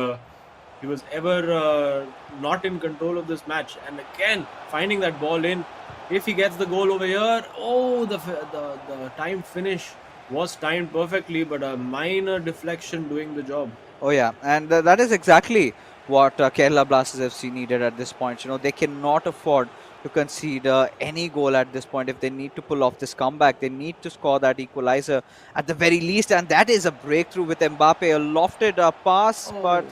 ever not in control of this match. And again, finding that ball in. If he gets the goal over here, the time finish was timed perfectly, but a minor deflection doing the job. Oh yeah, and that is exactly what Kerala Blasters FC needed at this point. They cannot afford to concede any goal at this point. If they need to pull off this comeback, they need to score that equalizer at the very least, and that is a breakthrough with Mbappe, a lofted pass, but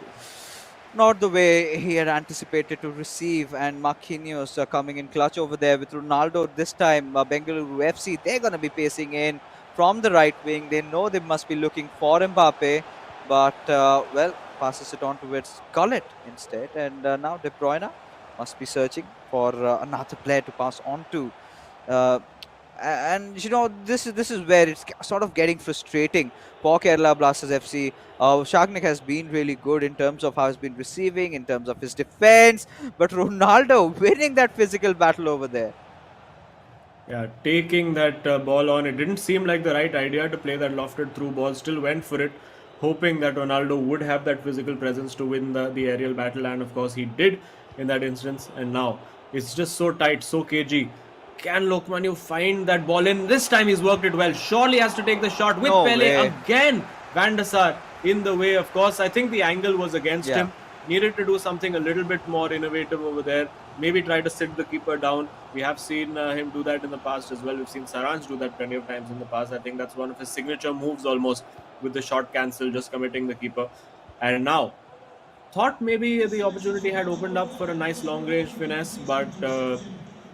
not the way he had anticipated to receive, and Marquinhos coming in clutch over there with Ronaldo this time. Bengaluru FC, they're going to be pacing in from the right wing. They know they must be looking for Mbappe, but passes it on towards Gullit instead, and now De Bruyne must be searching for another player to pass on to. And this is where it's sort of getting frustrating for Kerala Blasters FC. Shagnik has been really good in terms of how he's been receiving, in terms of his defense, but Ronaldo winning that physical battle over there. Yeah, taking that ball on, it didn't seem like the right idea to play that lofted through ball. Still went for it, hoping that Ronaldo would have that physical presence to win the aerial battle, and of course he did in that instance. And now it's just so tight, so cagey. Can Lokmanyu find that ball in? This time he's worked it well. Surely has to take the shot with No Pele way. again. Van der Sar in the way, of course. I think the angle was against him. Needed to do something a little bit more innovative over there. Maybe try to sit the keeper down. We have seen him do that in the past as well. We've seen Saranj do that plenty of times in the past. I think that's one of his signature moves almost, with the shot cancel, just committing the keeper. And now, thought maybe the opportunity had opened up for a nice long range finesse, but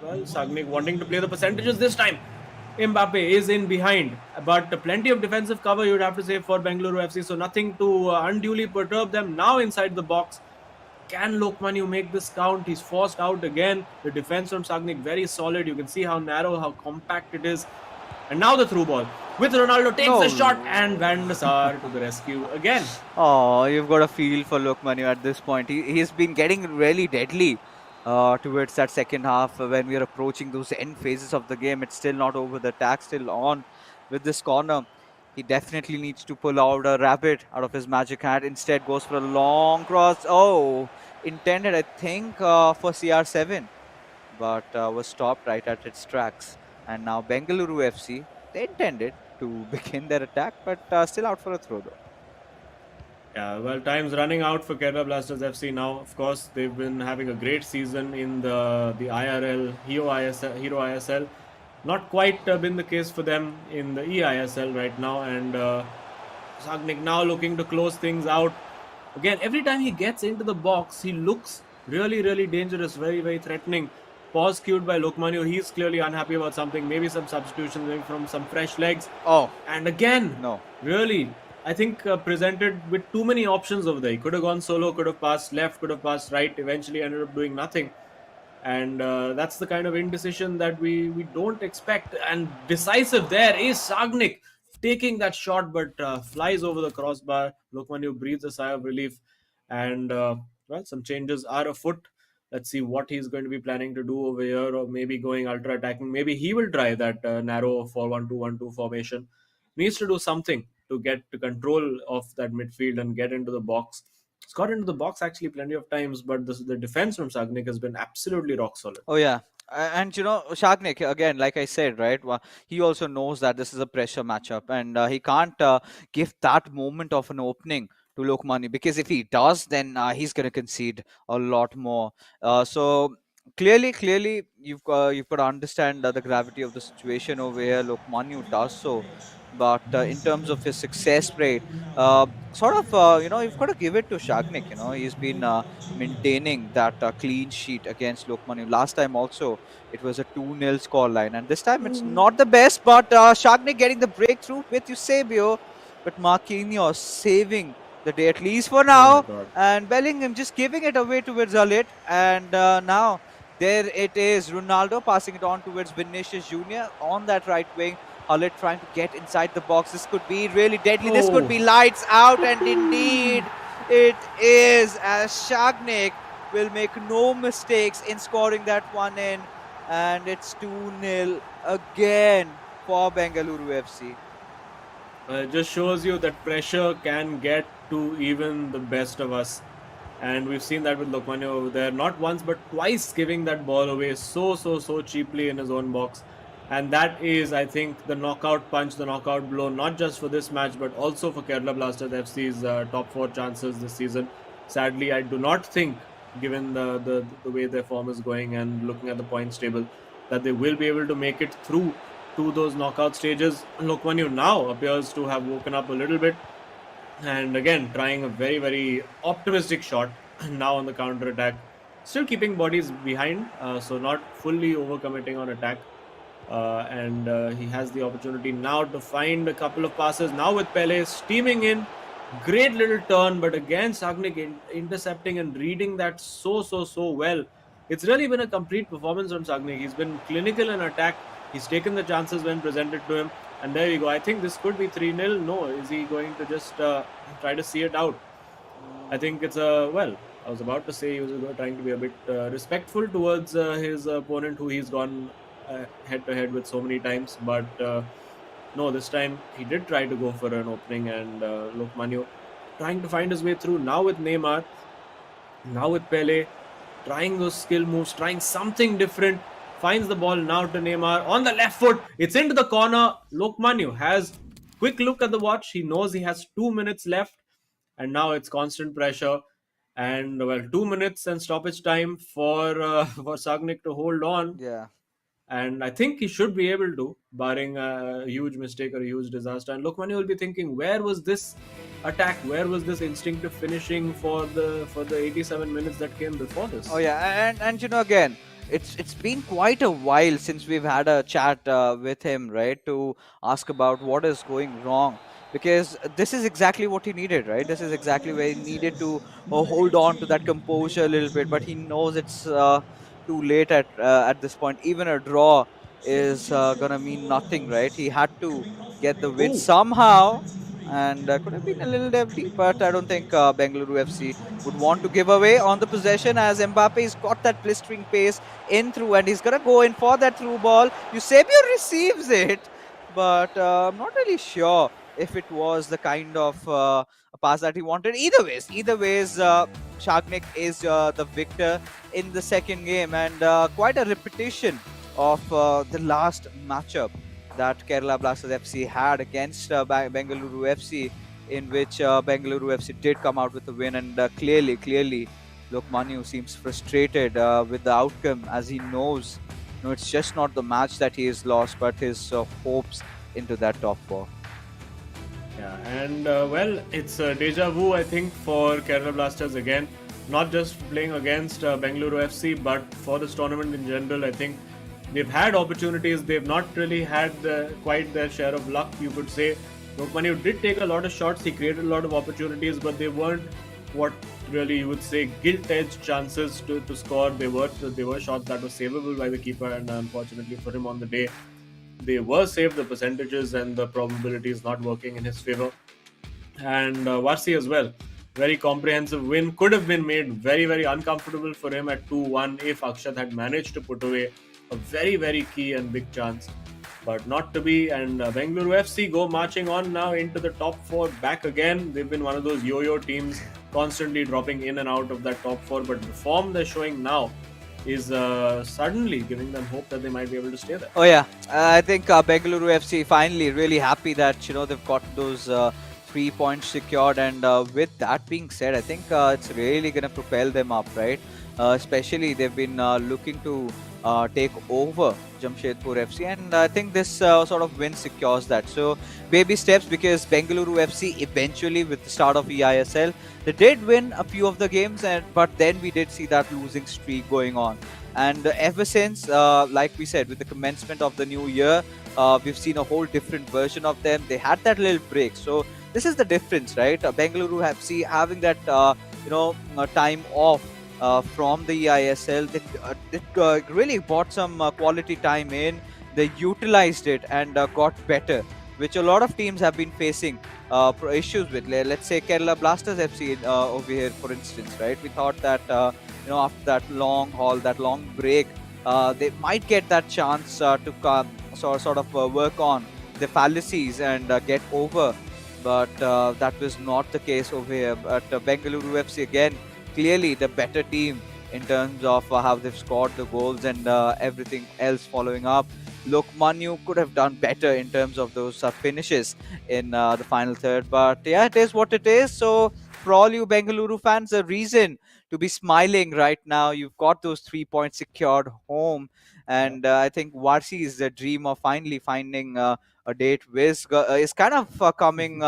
Sagnik wanting to play the percentages this time. Mbappe is in behind, but plenty of defensive cover you'd have to say for Bengaluru FC, so nothing to unduly perturb them. Now inside the box, can Lokmanyu make this count? He's forced out again. The defense from Sagnik very solid. You can see how narrow, how compact it is. And now the through ball with Ronaldo takes No. the shot, and Van der Sar to the rescue again. Oh, you've got a feel for Lokmanyu at this point. He's been getting really deadly towards that second half when we are approaching those end phases of the game. It's still not over. The attack still on with this corner. He definitely needs to pull out a rabbit out of his magic hat. Instead, goes for a long cross. Oh, intended, I think, for CR7, but was stopped right at its tracks. And now Bengaluru FC, they intended to begin their attack, but still out for a throw though. Yeah, well, time's running out for Kerala Blasters FC now. Of course, they've been having a great season in the IRL, Hero ISL. Not quite been the case for them in the eISL right now, and Sagnik now looking to close things out. Again, every time he gets into the box, he looks really, really dangerous, very, very threatening. Pause cued by Lokmanyu. He's clearly unhappy about something. Maybe some substitutions, maybe from some fresh legs. Oh, And again, no. really, I think presented with too many options over there. He could have gone solo, could have passed left, could have passed right. Eventually, ended up doing nothing. And that's the kind of indecision that we don't expect. And decisive there is Sagnik taking that shot, but flies over the crossbar. Lokmanyu breathes a sigh of relief, and well, some changes are afoot. Let's see what he's going to be planning to do over here, or maybe going ultra attacking. Maybe he will try that narrow 4-1-2-1-2 formation. Needs to do something to get to control of that midfield and get into the box. He's got into the box actually plenty of times, but the defense from Sagnik has been absolutely rock solid. Oh yeah. And you know, Shagnik, again, like I said, right, he also knows that this is a pressure matchup, and he can't give that moment of an opening to Lokmani, because if he does, then he's going to concede a lot more. So clearly, you've got to understand the gravity of the situation over here. Lokmanyu does so, but in terms of his success rate, you've got to give it to Shagnik. You know, he's been maintaining that clean sheet against Lokmanyu. Last time also, it was a 2-0 scoreline, and this time it's not the best, but Shagnik getting the breakthrough with Eusebio, but Marquinhos saving the day, at least for Oh my now, God. and Bellingham just giving it away towards Zalit, and now there it is, Ronaldo passing it on towards Vinicius Jr. on that right wing. Hullet trying to get inside the box. This could be really deadly. This could be lights out, and indeed it is, as Shagnik will make no mistakes in scoring that one in, and it's 2-0 again for Bengaluru FC. It just shows you that pressure can get to even the best of us. And we've seen that with Lokmanyu over there, not once but twice giving that ball away so cheaply in his own box. And that is, I think, the knockout punch, the knockout blow, not just for this match, but also for Kerala Blasters FC's top 4 chances this season. Sadly, I do not think, given the way their form is going and looking at the points table, that they will be able to make it through to those knockout stages. Lokmanyu now appears to have woken up a little bit, and again trying a very optimistic shot now on the counter attack, still keeping bodies behind, so not fully overcommitting on attack. And he has the opportunity now to find a couple of passes now with Pele steaming in. Great little turn, but again Sagnik intercepting and reading that so well. It's really been a complete performance from Sagnik. He's been clinical in attack. He's taken the chances when presented to him, and there you go. I think this could be 3-0. No, is he going to just try to see it out? I think it's a well. I was about to say he was trying to be a bit respectful towards his opponent, who he's gone head to head with so many times, but no, this time he did try to go for an opening, and Lokmanyu trying to find his way through now with Neymar, now with Pele, trying those skill moves, trying something different. Finds the ball now to Neymar on the left foot. It's into the corner. Lokmanyu has quick look at the watch. He knows he has 2 minutes left, and now it's constant pressure. And well, 2 minutes and stoppage time for Sagnik to hold on. Yeah. And I think he should be able to, barring a huge mistake or a huge disaster. And Lokmanyu will be thinking, where was this attack? Where was this instinctive finishing for the 87 minutes that came before this? Oh yeah, and you know, again, it's been quite a while since we've had a chat with him, right? To ask about what is going wrong. Because this is exactly what he needed, right? This is exactly where he needed to hold on to that composure a little bit. But he knows it's too late at this point. Even a draw is gonna mean nothing, right? He had to get the win Oh, somehow, and could have been a little empty, but I don't think Bengaluru FC would want to give away on the possession as Mbappe's got that blistering pace in through, and he's gonna go in for that through ball. Eusebio receives it, but I'm not really sure if it was the kind of a pass that he wanted. Either ways, Shagnik is the victor in the second game, and quite a repetition of the last matchup that Kerala Blasters FC had against Bengaluru FC, in which Bengaluru FC did come out with a win, and clearly, Lokmanyu seems frustrated with the outcome, as he knows, it's just not the match that he has lost, but his hopes into that top four. yeah, and well, it's deja vu, I think, for Kerala Blasters again. Not just playing against Bengaluru FC, but for this tournament in general. I think they've had opportunities. They've not really had quite their share of luck, you could say. Lokmanyu did take a lot of shots. He created a lot of opportunities, but they weren't what really you would say gilt-edged chances to score. They were shots that were savable by the keeper, and unfortunately for him on the day, they were saved. The percentages and the probabilities not working in his favor. And Varsi as well. Very comprehensive win. Could have been made very, very uncomfortable for him at 2-1 if Akshat had managed to put away a very, very key and big chance. But not to be. And Bengaluru FC go marching on now into the top four back again. They've been one of those yo-yo teams constantly dropping in and out of that top four. But the form they're showing now is suddenly giving them hope that they might be able to stay there. Oh yeah, I think Bengaluru FC finally really happy that they've got those 3 points secured, and with that being said, I think it's really gonna propel them up, right? Especially they've been looking to take over Jamshedpur FC, and I think this sort of win secures that. So baby steps, because Bengaluru FC eventually, with the start of eISL, they did win a few of the games, but then we did see that losing streak going on. And ever since, like we said, with the commencement of the new year, we've seen a whole different version of them. They had that little break. So this is the difference, right? Bengaluru FC having that, time off from the eISL. They really bought some quality time in. They utilized it and got better, which a lot of teams have been facing issues with. Let's say Kerala Blasters FC over here, for instance, right? We thought that after that long haul, that long break, they might get that chance to come, sort of work on the fallacies and get over. But that was not the case over here. But Bengaluru FC again, clearly the better team in terms of how they've scored the goals and everything else following up. Lokmanyu could have done better in terms of those finishes in the final third. But yeah, it is what it is. So for all you Bengaluru fans, a reason to be smiling right now. You've got those 3 points secured home. And I think Varsi's dream of finally finding a date with is kind of coming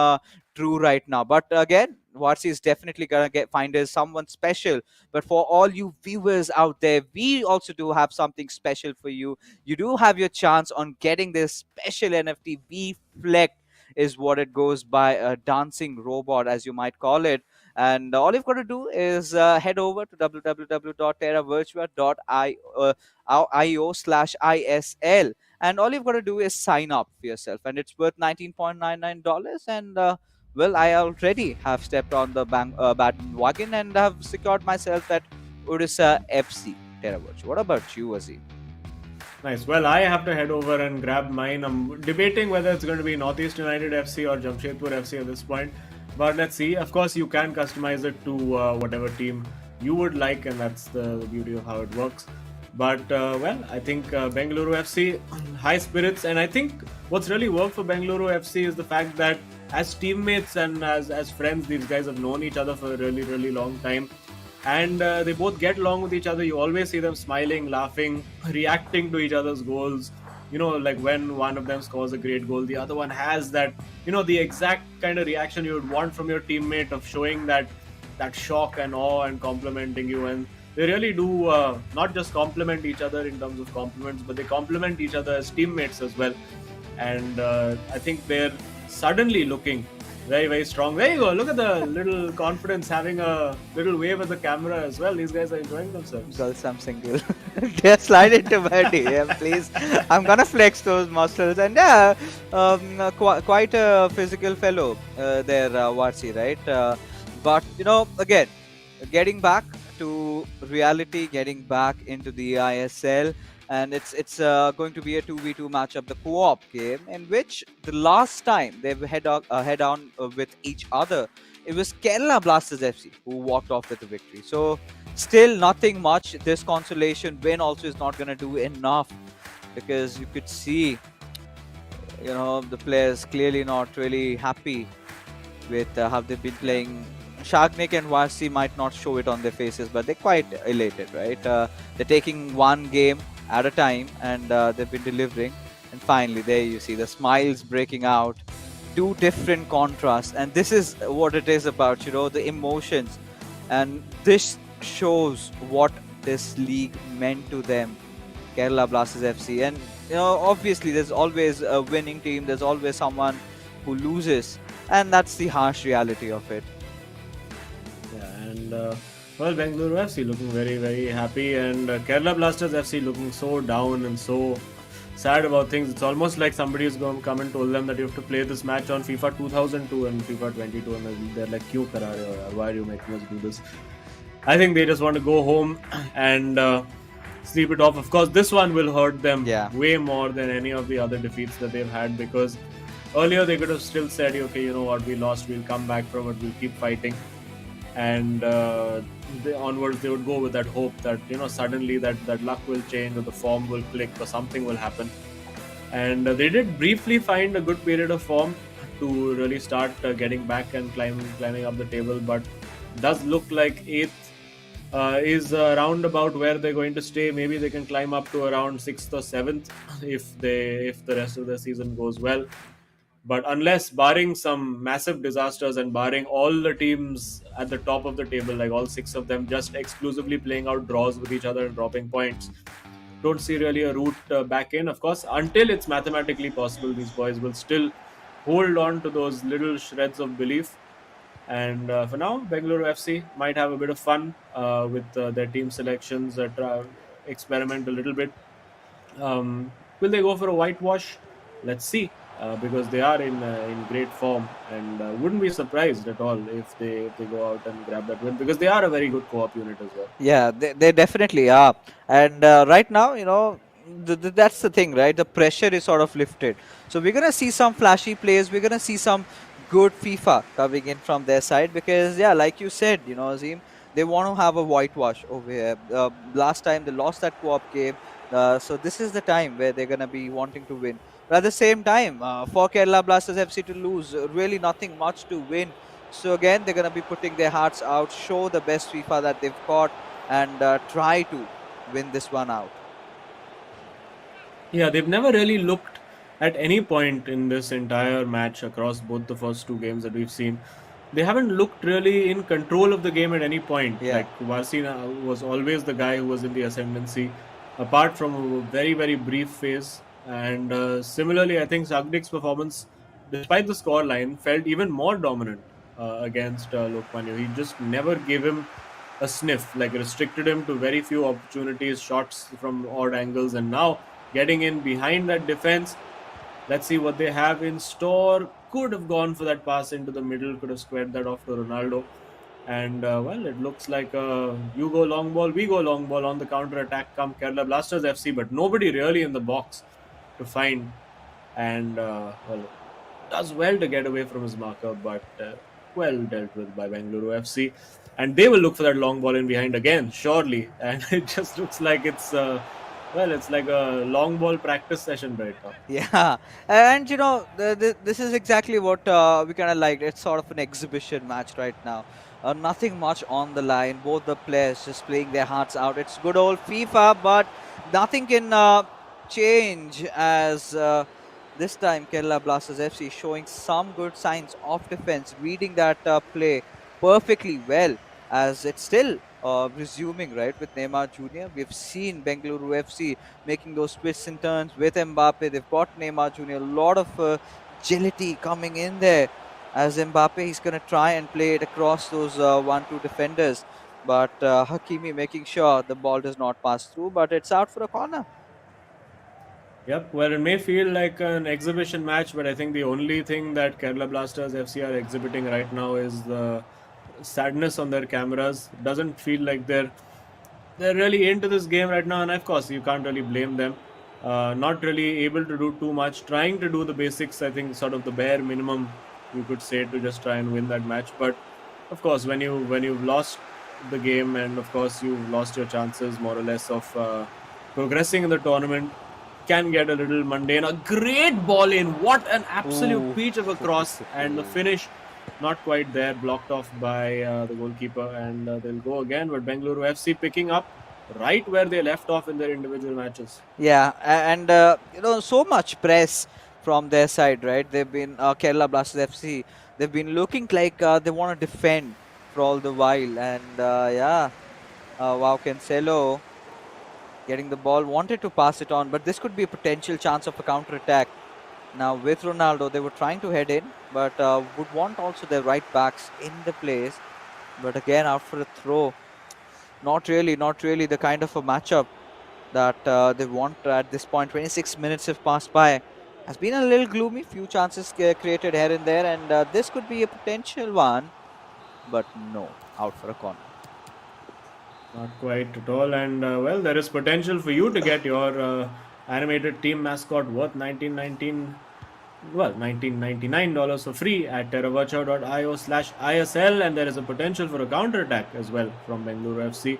true right now. But again, Varsi is definitely gonna find us someone special. But for all you viewers out there, we also do have something special for you. You do have your chance on getting this special NFT. V-Fleck is what it goes by, a dancing robot, as you might call it. And all you've got to do is head over to www.terravirtua.io/ISL, and all you've got to do is sign up for yourself, and it's worth $19.99. And well, I already have stepped on the bandwagon and have secured myself that Odisha FC Terra Virtua. What about you, Azim? Nice. Well, I have to head over and grab mine. I'm debating whether it's going to be Northeast United FC or Jamshedpur FC at this point. But let's see. Of course, you can customize it to whatever team you would like, and that's the beauty of how it works. But well, I think Bengaluru FC, high spirits, and I think what's really worked for Bengaluru FC is the fact that as teammates and as friends, these guys have known each other for a really, really long time. And they both get along with each other. You always see them smiling, laughing, reacting to each other's goals. Like when one of them scores a great goal, the other one has that, the exact kind of reaction you would want from your teammate, of showing that shock and awe and complimenting you. And they really do not just complement each other in terms of compliments, but they complement each other as teammates as well. And I think they're suddenly looking very, very strong. There you go. Look at the little confidence, having a little wave at the camera as well. These guys are enjoying themselves. Girls, I'm single. Just slide into my DM, please. I'm gonna flex those muscles. And yeah, quite a physical fellow there, Varsi, right? But again, getting back to reality, getting back into the eISL, and it's going to be a 2v2 matchup, the co-op game, in which the last time they've head on with each other, it was Kerala Blasters FC who walked off with the victory. So still nothing much. This consolation win also is not going to do enough, because you could see the players clearly not really happy with how they've been playing. Shagnik and Varsi might not show it on their faces, but they're quite elated, right? They're taking one game at a time, and they've been delivering. And finally, there you see the smiles breaking out. Two different contrasts, and this is what it is about, the emotions. And this shows what this league meant to them, Kerala Blasters FC. And obviously, there's always a winning team. There's always someone who loses, and that's the harsh reality of it. Yeah, and well, Bengaluru FC looking very, very happy, and Kerala Blasters FC looking so down and so sad about things. It's almost like somebody is going to come and told them that you have to play this match on FIFA 2002 and FIFA 22, and they're like, "Kyun kara rahe ho yaar? Why are you making us do this?" I think they just want to go home and sleep it off. Of course, this one will hurt them way more than any of the other defeats that they've had, because earlier they could have still said, "Okay, you know what? We lost. We'll come back from it. We'll keep fighting." And onwards they would go with that hope that suddenly that luck will change, or the form will click, or something will happen. And they did briefly find a good period of form to really start getting back and climbing up the table, but does look like 8th is around about where they're going to stay. Maybe they can climb up to around 6th or 7th if the rest of the season goes well. But unless, barring some massive disasters and barring all the teams at the top of the table, like all 6 of them just exclusively playing out draws with each other and dropping points, don't see really a route back in. Of course, until it's mathematically possible, these boys will still hold on to those little shreds of belief. And for now, Bengaluru FC might have a bit of fun with their team selections, experiment a little bit. Will they go for a whitewash? Let's see. Because they are in great form, and wouldn't be surprised at all if they go out and grab that win, because they are a very good co-op unit as well. Yeah, they definitely are. And right now, that's the thing, right? The pressure is sort of lifted. So we're going to see some flashy plays. We're going to see some good FIFA coming in from their side, because, yeah, like you said, Azim, they want to have a whitewash over here. Last time they lost that co-op game. So this is the time where they're going to be wanting to win. But at the same time, for Kerala Blasters FC to lose, really nothing much to win. So again, they're going to be putting their hearts out, show the best FIFA that they've got, and try to win this one out. Yeah, they've never really looked at any point in this entire match across both the first 2 games that we've seen. They haven't looked really in control of the game at any point. Yeah. Like, Varsina was always the guy who was in the ascendancy, apart from a very, very brief phase. And similarly, I think Sagnik's performance, despite the scoreline, felt even more dominant against Lokmanyu. He just never gave him a sniff, like restricted him to very few opportunities, shots from odd angles, and now getting in behind that defense. Let's see what they have in store. Could have gone for that pass into the middle, could have squared that off to Ronaldo. And well, it looks like you go long ball, we go long ball. On the counter attack come Kerala Blasters FC, but nobody really in the box to find. And well, does well to get away from his marker, but well dealt with by Bengaluru FC. And they will look for that long ball in behind again, surely. And it just looks like it's well, it's like a long ball practice session right now. Yeah, and this is exactly what we kind of liked. It's sort of an exhibition match right now. Nothing much on the line. Both the players just playing their hearts out. It's good old FIFA, but nothing can change as this time Kerala Blasters FC showing some good signs of defense, reading that play perfectly well, as it's still resuming, right, with Neymar Jr. We've seen Bengaluru FC making those twists and turns with Mbappe. They've got Neymar Jr. A lot of agility coming in there. As Mbappe, he's going to try and play it across those 1-2 defenders. But Hakimi making sure the ball does not pass through, but it's out for a corner. Yep, well, it may feel like an exhibition match, but I think the only thing that Kerala Blasters FC are exhibiting right now is the sadness on their cameras. Doesn't feel like they're really into this game right now, and of course, you can't really blame them. Not really able to do too much, trying to do the basics. I think sort of the bare minimum you could say to just try and win that match. But of course, when you've lost the game, and of course you've lost your chances more or less of progressing in the tournament, can get a little mundane. A great ball in. What an absolute Ooh. peach of a cross, and the finish not quite there, blocked off by the goalkeeper, and they'll go again. But Bengaluru FC picking up right where they left off in their individual matches. Yeah, and so much press from their side, right? They've been Kerala Blasters FC. They've been looking like they want to defend for all the while, and wow, Cancelo getting the ball, wanted to pass it on, but this could be a potential chance of a counter attack. Now with Ronaldo, they were trying to head in, but would want also their right backs in the place. But again, out for a throw. Not really the kind of a matchup that they want at this point. 26 minutes have passed by. Has been a little gloomy. Few chances created here and there, and this could be a potential one. But no, out for a corner. Not quite at all. And well, there is potential for you to get your animated team mascot worth $19.99 for free at terravacha.io/ISL, and there is a potential for a counter attack as well from Bengaluru FC.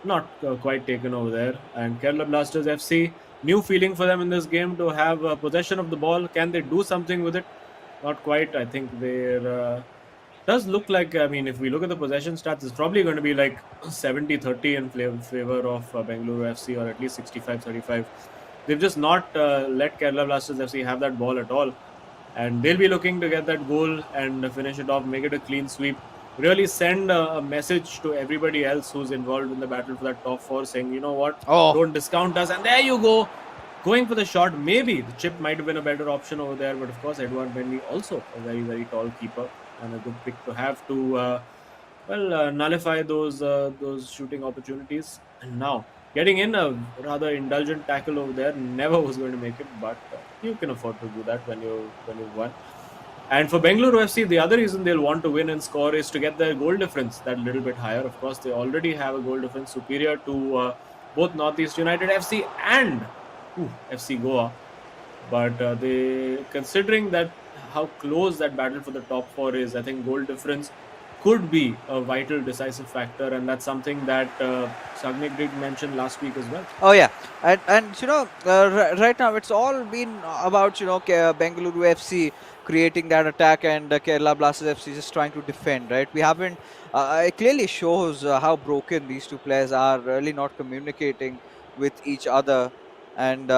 Not quite taken over there. And Kerala Blasters FC, new feeling for them in this game to have possession of the ball. Can they do something with it? Not quite. I think they're does look like, I mean, if we look at the possession stats, it's probably going to be like 70-30 in favor of Bengaluru FC, or at least 65-35. They've just not let Kerala Blasters FC have that ball at all. And they'll be looking to get that goal and finish it off, make it a clean sweep. Really send a message to everybody else who's involved in the battle for that top four, saying, you know what, don't discount us. And there you go. Going for the shot, maybe the chip might have been a better option over there, but of course Edward Bendy also a very, very tall keeper, and a good pick to have to nullify those shooting opportunities. And now getting in a rather indulgent tackle over there, never was going to make it, but you can afford to do that when you've won. And for Bengaluru FC, the other reason they'll want to win and score is to get their goal difference that little bit higher. Of course, they already have a goal difference superior to both Northeast United FC and FC Goa, but they, considering that how close that battle for the top four is, I think goal difference could be a vital decisive factor, and that's something that Sagnik did mention last week as well. Oh yeah, and right now it's all been about Bengaluru FC creating that attack, and Kerala Blasters FC just trying to defend. Right, we haven't. It clearly shows how broken these two players are. Really not communicating with each other, and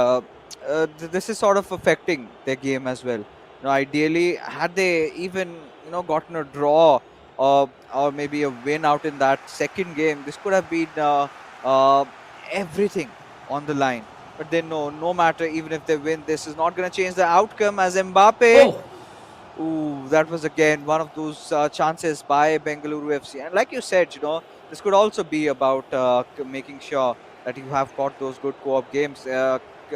this is sort of affecting their game as well. Ideally, had they even gotten a draw or maybe a win out in that second game, this could have been everything on the line. But then no matter, even if they win, this is not going to change the outcome, as Mbappe. Ooh, that was again one of those chances by Bengaluru FC. And like you said, this could also be about making sure that you have got those good co-op games.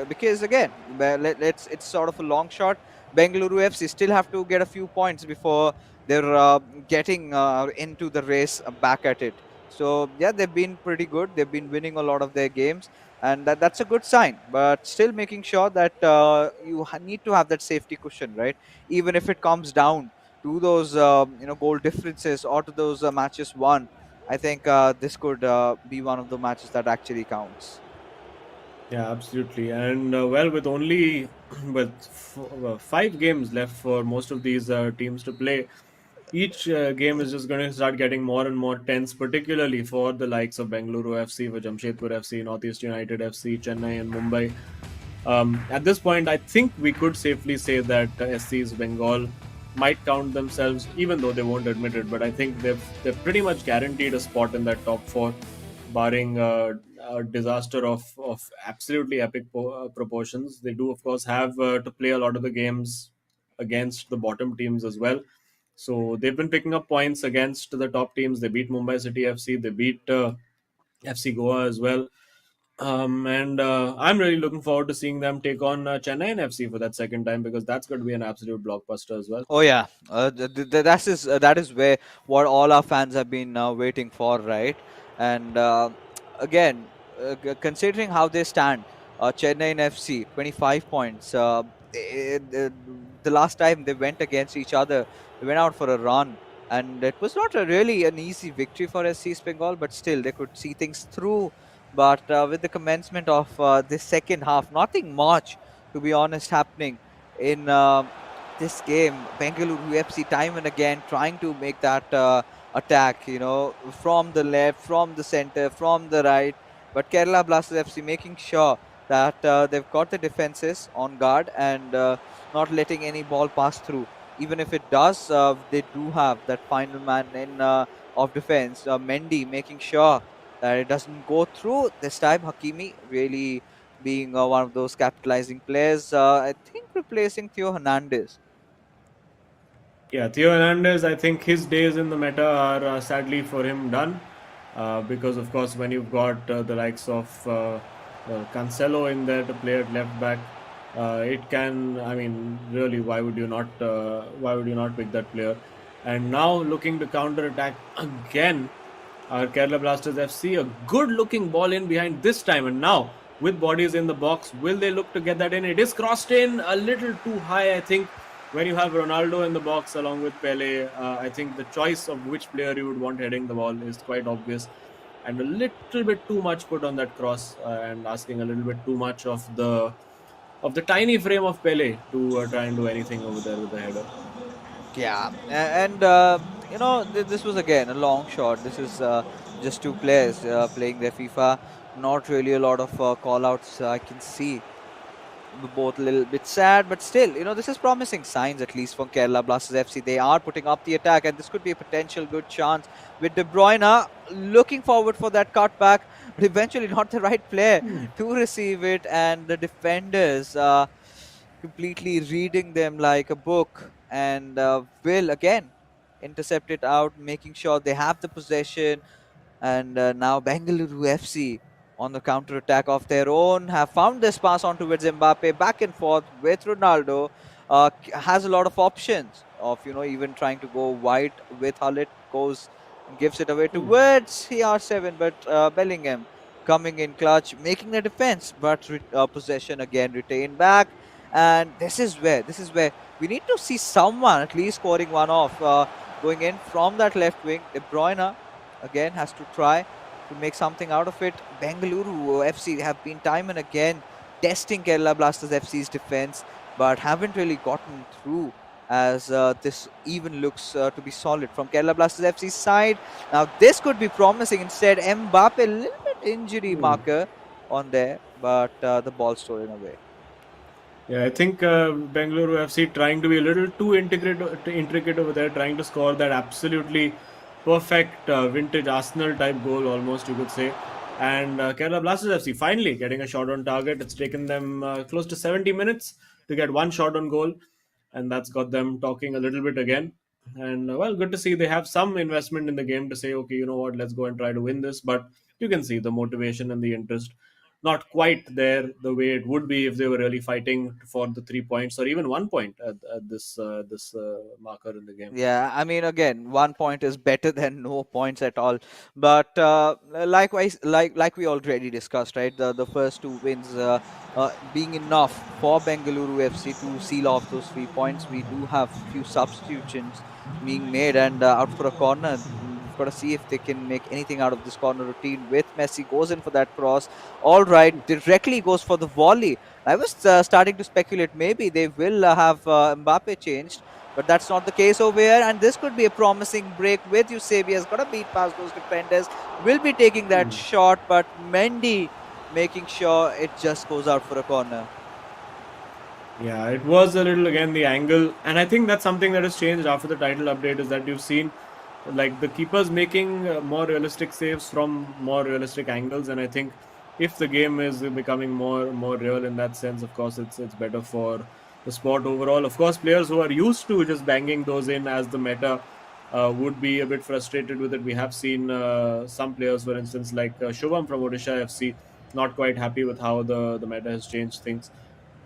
Because again, it's sort of a long shot. Bengaluru FC still have to get a few points before they're getting into the race back at it. So yeah, they've been pretty good. They've been winning a lot of their games, and that's a good sign. But still making sure that you need to have that safety cushion, right? Even if it comes down to those goal differences or to those matches won, I think this could be one of the matches that actually counts. Yeah, absolutely. And well, with only 5 games left for most of these teams to play, each game is just going to start getting more and more tense, particularly for the likes of Bengaluru FC, for Jamshedpur FC, Northeast United FC, Chennai and Mumbai. At this point, I think we could safely say that SC's Bengal might count themselves, even though they won't admit it. But I think they've pretty much guaranteed a spot in that top four, barring a disaster of absolutely epic proportions. They do, of course, have to play a lot of the games against the bottom teams as well. So they've been picking up points against the top teams. They beat Mumbai City FC. They beat FC Goa as well. And I'm really looking forward to seeing them take on Chennai FC for that second time, because that's going to be an absolute blockbuster as well. Oh yeah, that is where what all our fans have been waiting for, right? And again, considering how they stand, Chennai FC 25 points. The last time they went against each other, they went out for a run, and it was not really an easy victory for SC East Bengal, but still they could see things through. But with the commencement of this second half, nothing much, to be honest, happening in. This game, Bengaluru FC time and again trying to make that attack, from the left, from the center, from the right. But Kerala Blasters FC making sure that they've got the defenses on guard and not letting any ball pass through. Even if it does, they do have that final man in of defense, Mendy, making sure that it doesn't go through. This time, Hakimi really being one of those capitalizing players. I think replacing Theo Hernandez. Yeah, Theo Hernandez, I think his days in the meta are sadly for him done. Because, of course, when you've got the likes of Cancelo in there to play at left back, it can, I mean, really, why would you not pick that player? And now looking to counter attack again, our Kerala Blasters FC, a good looking ball in behind this time. And now, with bodies in the box, will they look to get that in? It is crossed in a little too high, I think. When you have Ronaldo in the box along with Pele, I think the choice of which player you would want heading the ball is quite obvious. And a little bit too much put on that cross, and asking a little bit too much of the tiny frame of Pele to try and do anything over there with the header. Yeah, and this was again a long shot. This is just two players playing their FIFA. Not really a lot of call-outs I can see. Both a little bit sad, but still, this is promising signs, at least for Kerala Blasters FC. They are putting up the attack, and this could be a potential good chance with De Bruyne looking forward for that cutback, but eventually not the right player to receive it, and the defenders completely reading them like a book, and will again intercept it out, making sure they have the possession. And now Bengaluru FC on the counter attack of their own have found this pass on towards Mbappe, back and forth with Ronaldo. Has a lot of options of even trying to go wide with Hullet, goes and gives it away towards CR7, but Bellingham coming in clutch, making the defense, but possession again retained back. And this is where we need to see someone at least scoring one off, going in from that left wing. De Bruyne again has to try to make something out of it. Bengaluru FC have been time and again testing Kerala Blasters FC's defense, but haven't really gotten through, as this even looks to be solid from Kerala Blasters FC's side. Now this could be promising. Instead, Mbappe, a little bit injury marker on there, but the ball stolen away. Yeah, I think Bengaluru FC trying to be a little too intricate over there, trying to score that absolutely perfect vintage Arsenal type goal, almost you could say. And Kerala Blasters FC finally getting a shot on target. It's taken them close to 70 minutes to get one shot on goal, and that's got them talking a little bit again. And well, good to see they have some investment in the game to say, okay, you know what, let's go and try to win this. But you can see the motivation and the interest not quite there the way it would be if they were really fighting for the 3 points or even 1 point at this marker in the game. Yeah, I mean, again, 1 point is better than no points at all. But likewise, like we already discussed, right? The first two wins being enough for Bengaluru FC to seal off those 3 points. We do have few substitutions being made, and out for a corner. We've got to see if they can make anything out of this corner routine. With Messi goes in for that cross. All right, directly goes for the volley. I was starting to speculate maybe they will have Mbappe changed, but that's not the case over here. And this could be a promising break with Eusebius. Got to beat past those defenders. Will be taking that shot, but Mendy making sure it just goes out for a corner. Yeah, it was a little again the angle, and I think that's something that has changed after the title update. Is that you've seen like the keepers making more realistic saves from more realistic angles, and I think if the game is becoming more real in that sense, of course it's better for the sport overall. Of course, players who are used to just banging those in as the meta would be a bit frustrated with it. We have seen some players, for instance, like Shubham from Odisha FC, not quite happy with how the meta has changed things.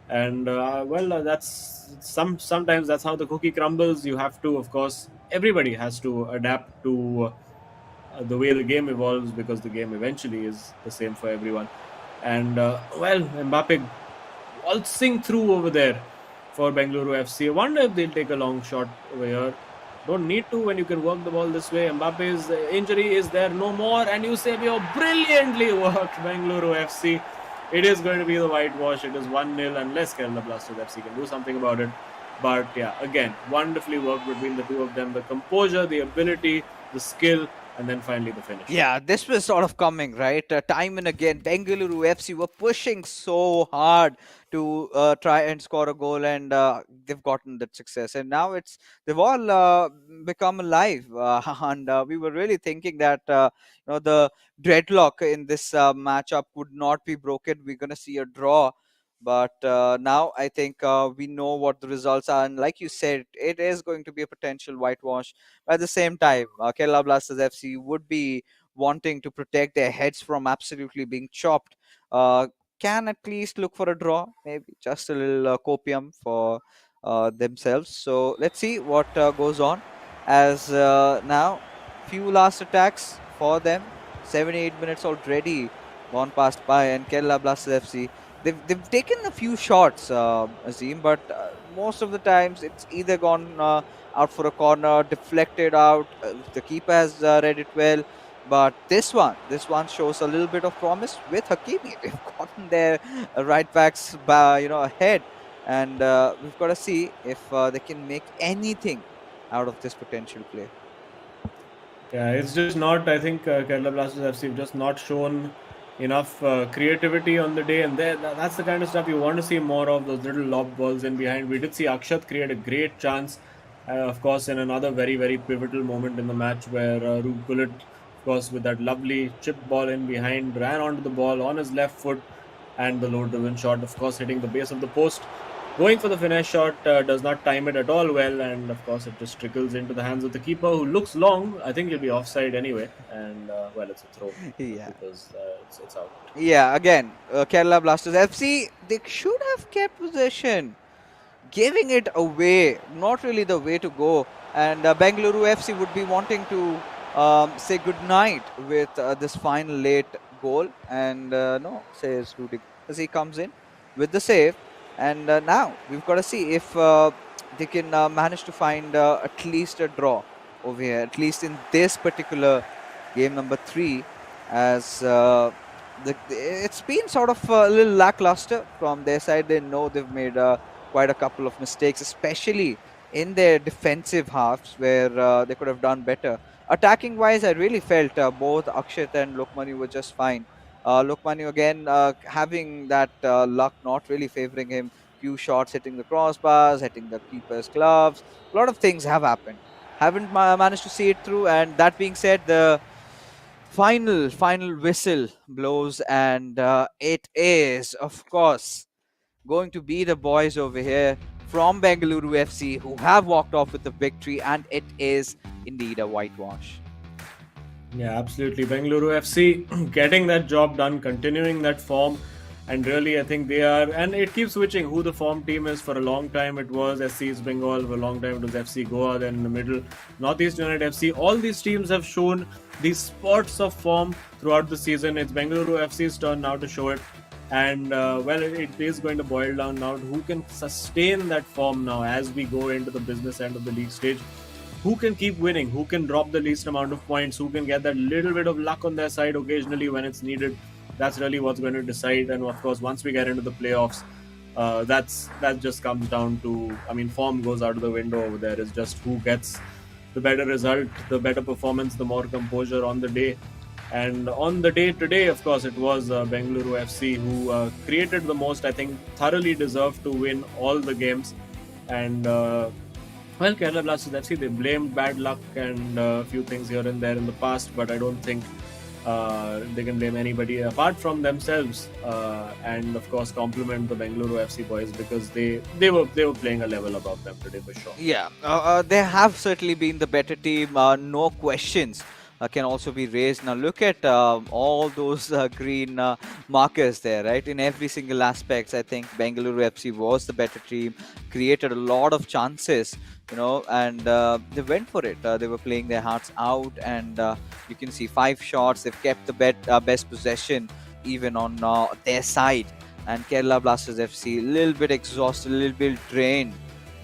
And that's sometimes that's how the cookie crumbles. You have to, of course, everybody has to adapt to the way the game evolves, because the game eventually is the same for everyone. And Mbappe waltzing through over there for Bengaluru FC. I wonder if they'll take a long shot over here. Don't need to when you can work the ball this way. Mbappe's injury is there no more, and Eusebio brilliantly worked Bengaluru FC. It is going to be the whitewash. It is 1-0 unless Kerala Blasters FC can do something about it. But yeah, again, wonderfully worked between the two of them. The composure, the ability, the skill, and then finally the finish. Yeah, this was sort of coming, right? Time and again, Bengaluru FC were pushing so hard to try and score a goal, and they've gotten that success. And now they've all become alive, and we were really thinking that the dreadlock in this matchup would not be broken. We're gonna see a draw. But now I think we know what the results are, and like you said, it is going to be a potential whitewash. But at the same time, Kerala Blasters FC would be wanting to protect their heads from absolutely being chopped. Uh, can at least look for a draw, maybe just a little copium for themselves. So let's see what goes on. As now, few last attacks for them. 78 minutes already gone past by, and Kerala Blasters FC. They've taken a few shots, Azim, but most of the times it's either gone out for a corner, deflected out. The keeper has read it well. But this one shows a little bit of promise with Hakimi. They've gotten their right backs ahead, and we've got to see if they can make anything out of this potential play. Yeah, it's just not. I think Kerala Blasters FC have just not shown enough creativity on the day, and that's the kind of stuff you want to see more of. Those little lob balls in behind. We did see Akshat create a great chance, of course, in another very pivotal moment in the match where Roop Gullit, of course, with that lovely chip ball in behind, ran onto the ball on his left foot, and the low-driven shot, of course, hitting the base of the post. Going for the finesse shot, does not time it at all well, and of course it just trickles into the hands of the keeper, who looks long. I think he'll be offside anyway, and it's a throw Yeah. because it's out. Yeah, again, Kerala Blasters FC, they should have kept possession. Giving it away, not really the way to go. And Bengaluru FC would be wanting to say goodnight with this final late goal. And no, says Rudy, as he comes in with the save. And now we've got to see if they can manage to find at least a draw over here, at least in this particular game number 3, as it's been sort of a little lackluster from their side. They know they've made quite a couple of mistakes, especially in their defensive halves, where they could have done better. Attacking wise, I really felt both Akshat and Lokmanyu were just fine. Lokmanyu again having that luck not really favoring him. Few shots hitting the crossbars, hitting the keeper's gloves. A lot of things have happened. Haven't managed to see it through. And that being said, the final whistle blows, and it is, of course, going to be the boys over here from Bengaluru FC who have walked off with the victory, and it is indeed a whitewash. Yeah, absolutely. Bengaluru FC getting that job done, continuing that form, and really I think they are, and it keeps switching who the form team is. For a long time it was SC East Bengal, for a long time it was FC Goa, then in the middle Northeast United FC. All these teams have shown these spots of form throughout the season. It's Bengaluru FC's turn now to show it. And it is going to boil down now to who can sustain that form now as we go into the business end of the league stage. Who can keep winning, who can drop the least amount of points, who can get that little bit of luck on their side occasionally when it's needed. That's really what's going to decide. And of course, once we get into the playoffs, that just comes down to, form goes out of the window over there. It's just who gets the better result, the better performance, the more composure on the day. And on the day today, of course, it was Bengaluru FC who created the most. I think thoroughly deserved to win all the games. And well, Kerala Blasters FC, they blamed bad luck and a few things here and there in the past, but I don't think they can blame anybody apart from themselves. And of course, compliment the Bengaluru FC boys because they were playing a level above them today for sure. Yeah, they have certainly been the better team. No questions can also be raised. Now look at all those green markers there, right? In every single aspects, I think Bengaluru FC was the better team. Created a lot of chances, and they went for it. They were playing their hearts out, and you can see 5 shots. They've kept the best possession even on their side. And Kerala Blasters FC, a little bit exhausted, a little bit drained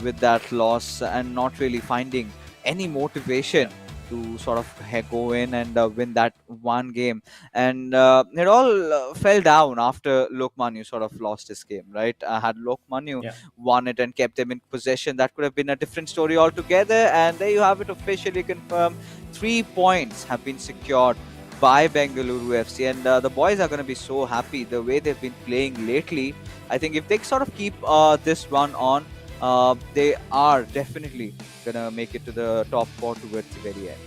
with that loss and not really finding any motivation to sort of go in and win that one game. And it all fell down after Lokmanyu sort of lost his game, right? Had Lokmanyu Yeah. won it and kept them in possession, that could have been a different story altogether. And there you have it, officially confirmed. 3 points have been secured by Bengaluru FC, and the boys are going to be so happy the way they've been playing lately. I think if they sort of keep this run on, they are definitely gonna make it to the top 4 towards the very end.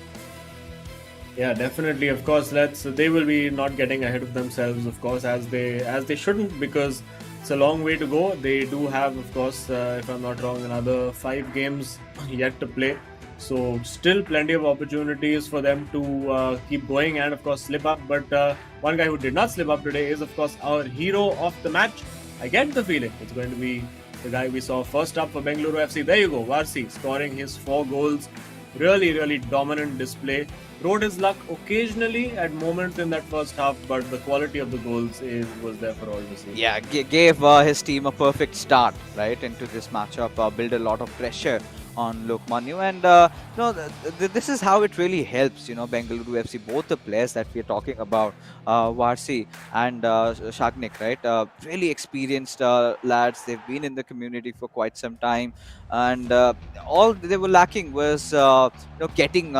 Yeah, definitely. Of course, they will be not getting ahead of themselves, of course, as they shouldn't, because it's a long way to go. They do have, of course, if I'm not wrong, another 5 games yet to play. So still plenty of opportunities for them to keep going and of course slip up. But one guy who did not slip up today is of course our hero of the match. I get the feeling it's going to be the guy we saw first up for Bengaluru FC. There you go, Varsi scoring his 4 goals. Really dominant display. Rode his luck occasionally at moments in that first half, but the quality of the goals was there for all to see. Yeah, gave his team a perfect start right into this matchup. Build a lot of pressure on Lokmanyu, and this is how it really helps. Bengaluru FC, both the players that we are talking about, Varsi and Shagnik, right? Really experienced lads. They've been in the community for quite some time, and all they were lacking was getting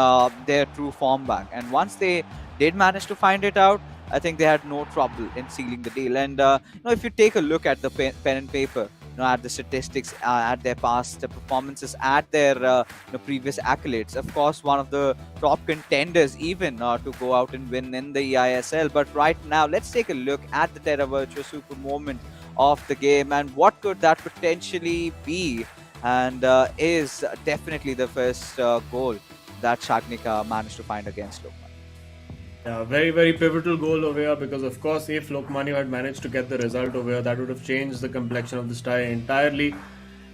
their true form back. And once they did manage to find it out, I think they had no trouble in sealing the deal. And if you take a look at the pen and paper, at the statistics, at their past performances, at their previous accolades. Of course, one of the top contenders even to go out and win in the eISL. But right now, let's take a look at the Terra Virtua Super moment of the game and what could that potentially be. And is definitely the first goal that Shagnik managed to find against Lokman. Yeah, very pivotal goal over here because, of course, if Lokmanyu had managed to get the result over here, that would have changed the complexion of this tie entirely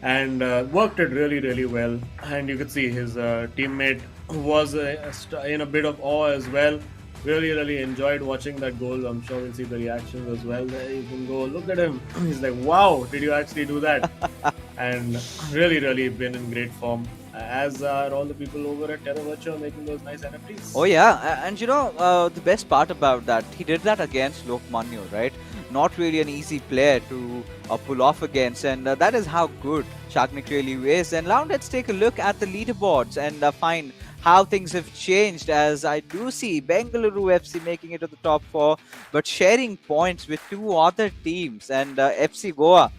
and worked it really well. And you could see his teammate was in a bit of awe as well. Really enjoyed watching that goal. I'm sure we'll see the reactions as well. There you can go, look at him. He's like, wow, did you actually do that? And really been in great form. As are all the people over at Terra Virtua making those nice NFTs. Oh yeah, and the best part about that, he did that against Lokmanyu, right? Not really an easy player to pull off against, and that is how good Shagnik really is. And now let's take a look at the leaderboards and find how things have changed, as I do see Bengaluru FC making it to the top 4, but sharing points with 2 other teams, and FC Goa.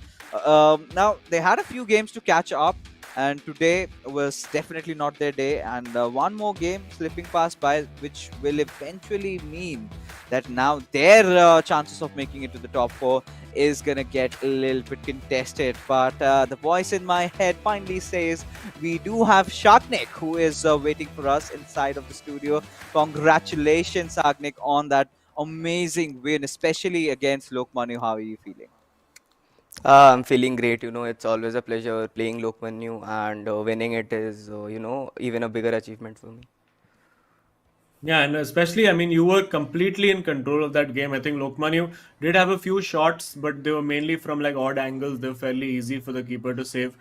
Now, they had a few games to catch up, and today was definitely not their day, and one more game slipping past by, which will eventually mean that now their chances of making it to the top 4 is gonna get a little bit contested. But the voice in my head finally says we do have Shagnik, who is waiting for us inside of the studio. Congratulations, Shagnik, on that amazing win, especially against Lokmanyu. How are you feeling? I'm feeling great. It's always a pleasure playing Lokmanyu, and winning it is, even a bigger achievement for me. Yeah, and especially, I mean, you were completely in control of that game. I think Lokmanyu did have a few shots, but they were mainly from like odd angles. They were fairly easy for the keeper to save.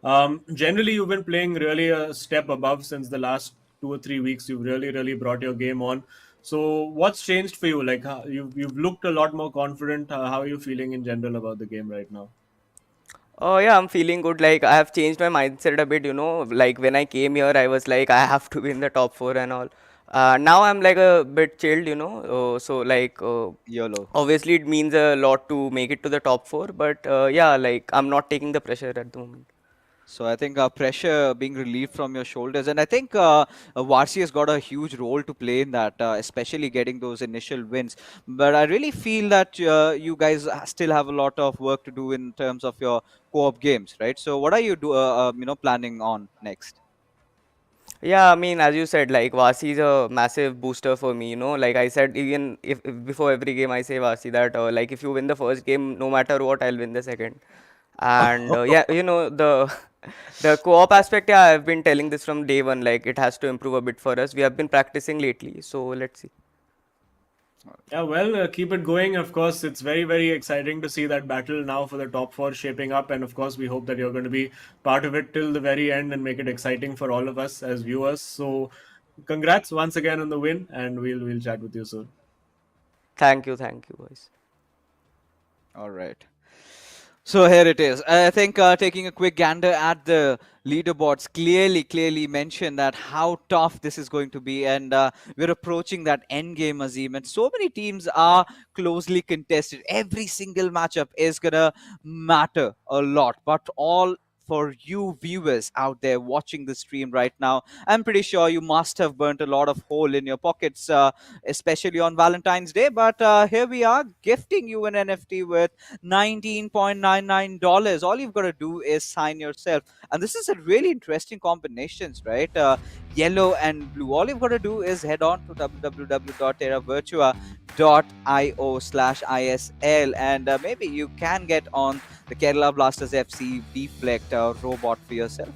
Generally, you've been playing really a step above since the last 2 or 3 weeks. You've really brought your game on. So, what's changed for you? Like, you've looked a lot more confident. How are you feeling in general about the game right now? Oh yeah, I'm feeling good. Like I have changed my mindset a bit. Like when I came here, I was like, I have to be in the top 4 and all. Now I'm like a bit chilled, so like YOLO. obviously it means a lot to make it to the top four, but yeah, like I'm not taking the pressure at the moment. So I think pressure being relieved from your shoulders, and I think Varsi has got a huge role to play in that, especially getting those initial wins. But I really feel that you guys still have a lot of work to do in terms of your co-op games, right? So what are you planning on next? Yeah, I mean, as you said, like Vasi is a massive booster for me. Like I said, even if before every game I say Vasi that like if you win the first game, no matter what, I'll win the second. And yeah, the the co-op aspect. Yeah, I've been telling this from day one. Like it has to improve a bit for us. We have been practicing lately, so let's see. Yeah, well, keep it going. Of course, it's very, very exciting to see that battle now for the top four shaping up. And of course, we hope that you're going to be part of it till the very end and make it exciting for all of us as viewers. So, congrats once again on the win, and we'll chat with you soon. Thank you, boys. All right. So here it is. I think taking a quick gander at the leaderboards clearly mention that how tough this is going to be, and we're approaching that end game, Azim. And so many teams are closely contested. Every single matchup is gonna matter a lot, but all for you viewers out there watching the stream right now, I'm pretty sure you must have burnt a lot of hole in your pockets, especially on Valentine's Day. But here we are gifting you an NFT with $19.99. All you've got to do is sign yourself. And this is a really interesting combinations, right? Yellow and blue. All you've got to do is head on to www.terravirtua.io/ISL, and maybe you can get on the Kerala Blasters FC Deflect robot for yourself.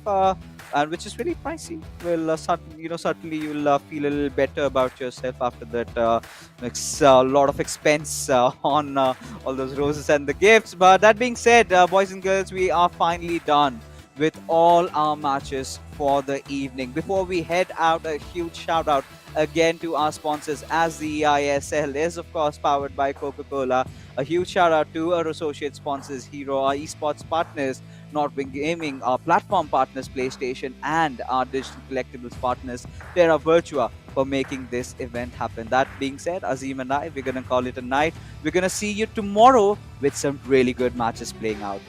And which is really pricey. Well, certainly you'll feel a little better about yourself after that. Makes a lot of expense on all those roses and the gifts. But that being said, boys and girls, we are finally done with all our matches for the evening. Before we head out, a huge shout out again to our sponsors, as the eISL is of course powered by Coca-Cola. A huge shout out to our associate sponsors Hero, our esports partners Northwing Gaming, our platform partners PlayStation, and our digital collectibles partners Terra Virtua for making this event happen. That being said, Azim and I, we're going to call it a night. We're going to see you tomorrow with some really good matches playing out.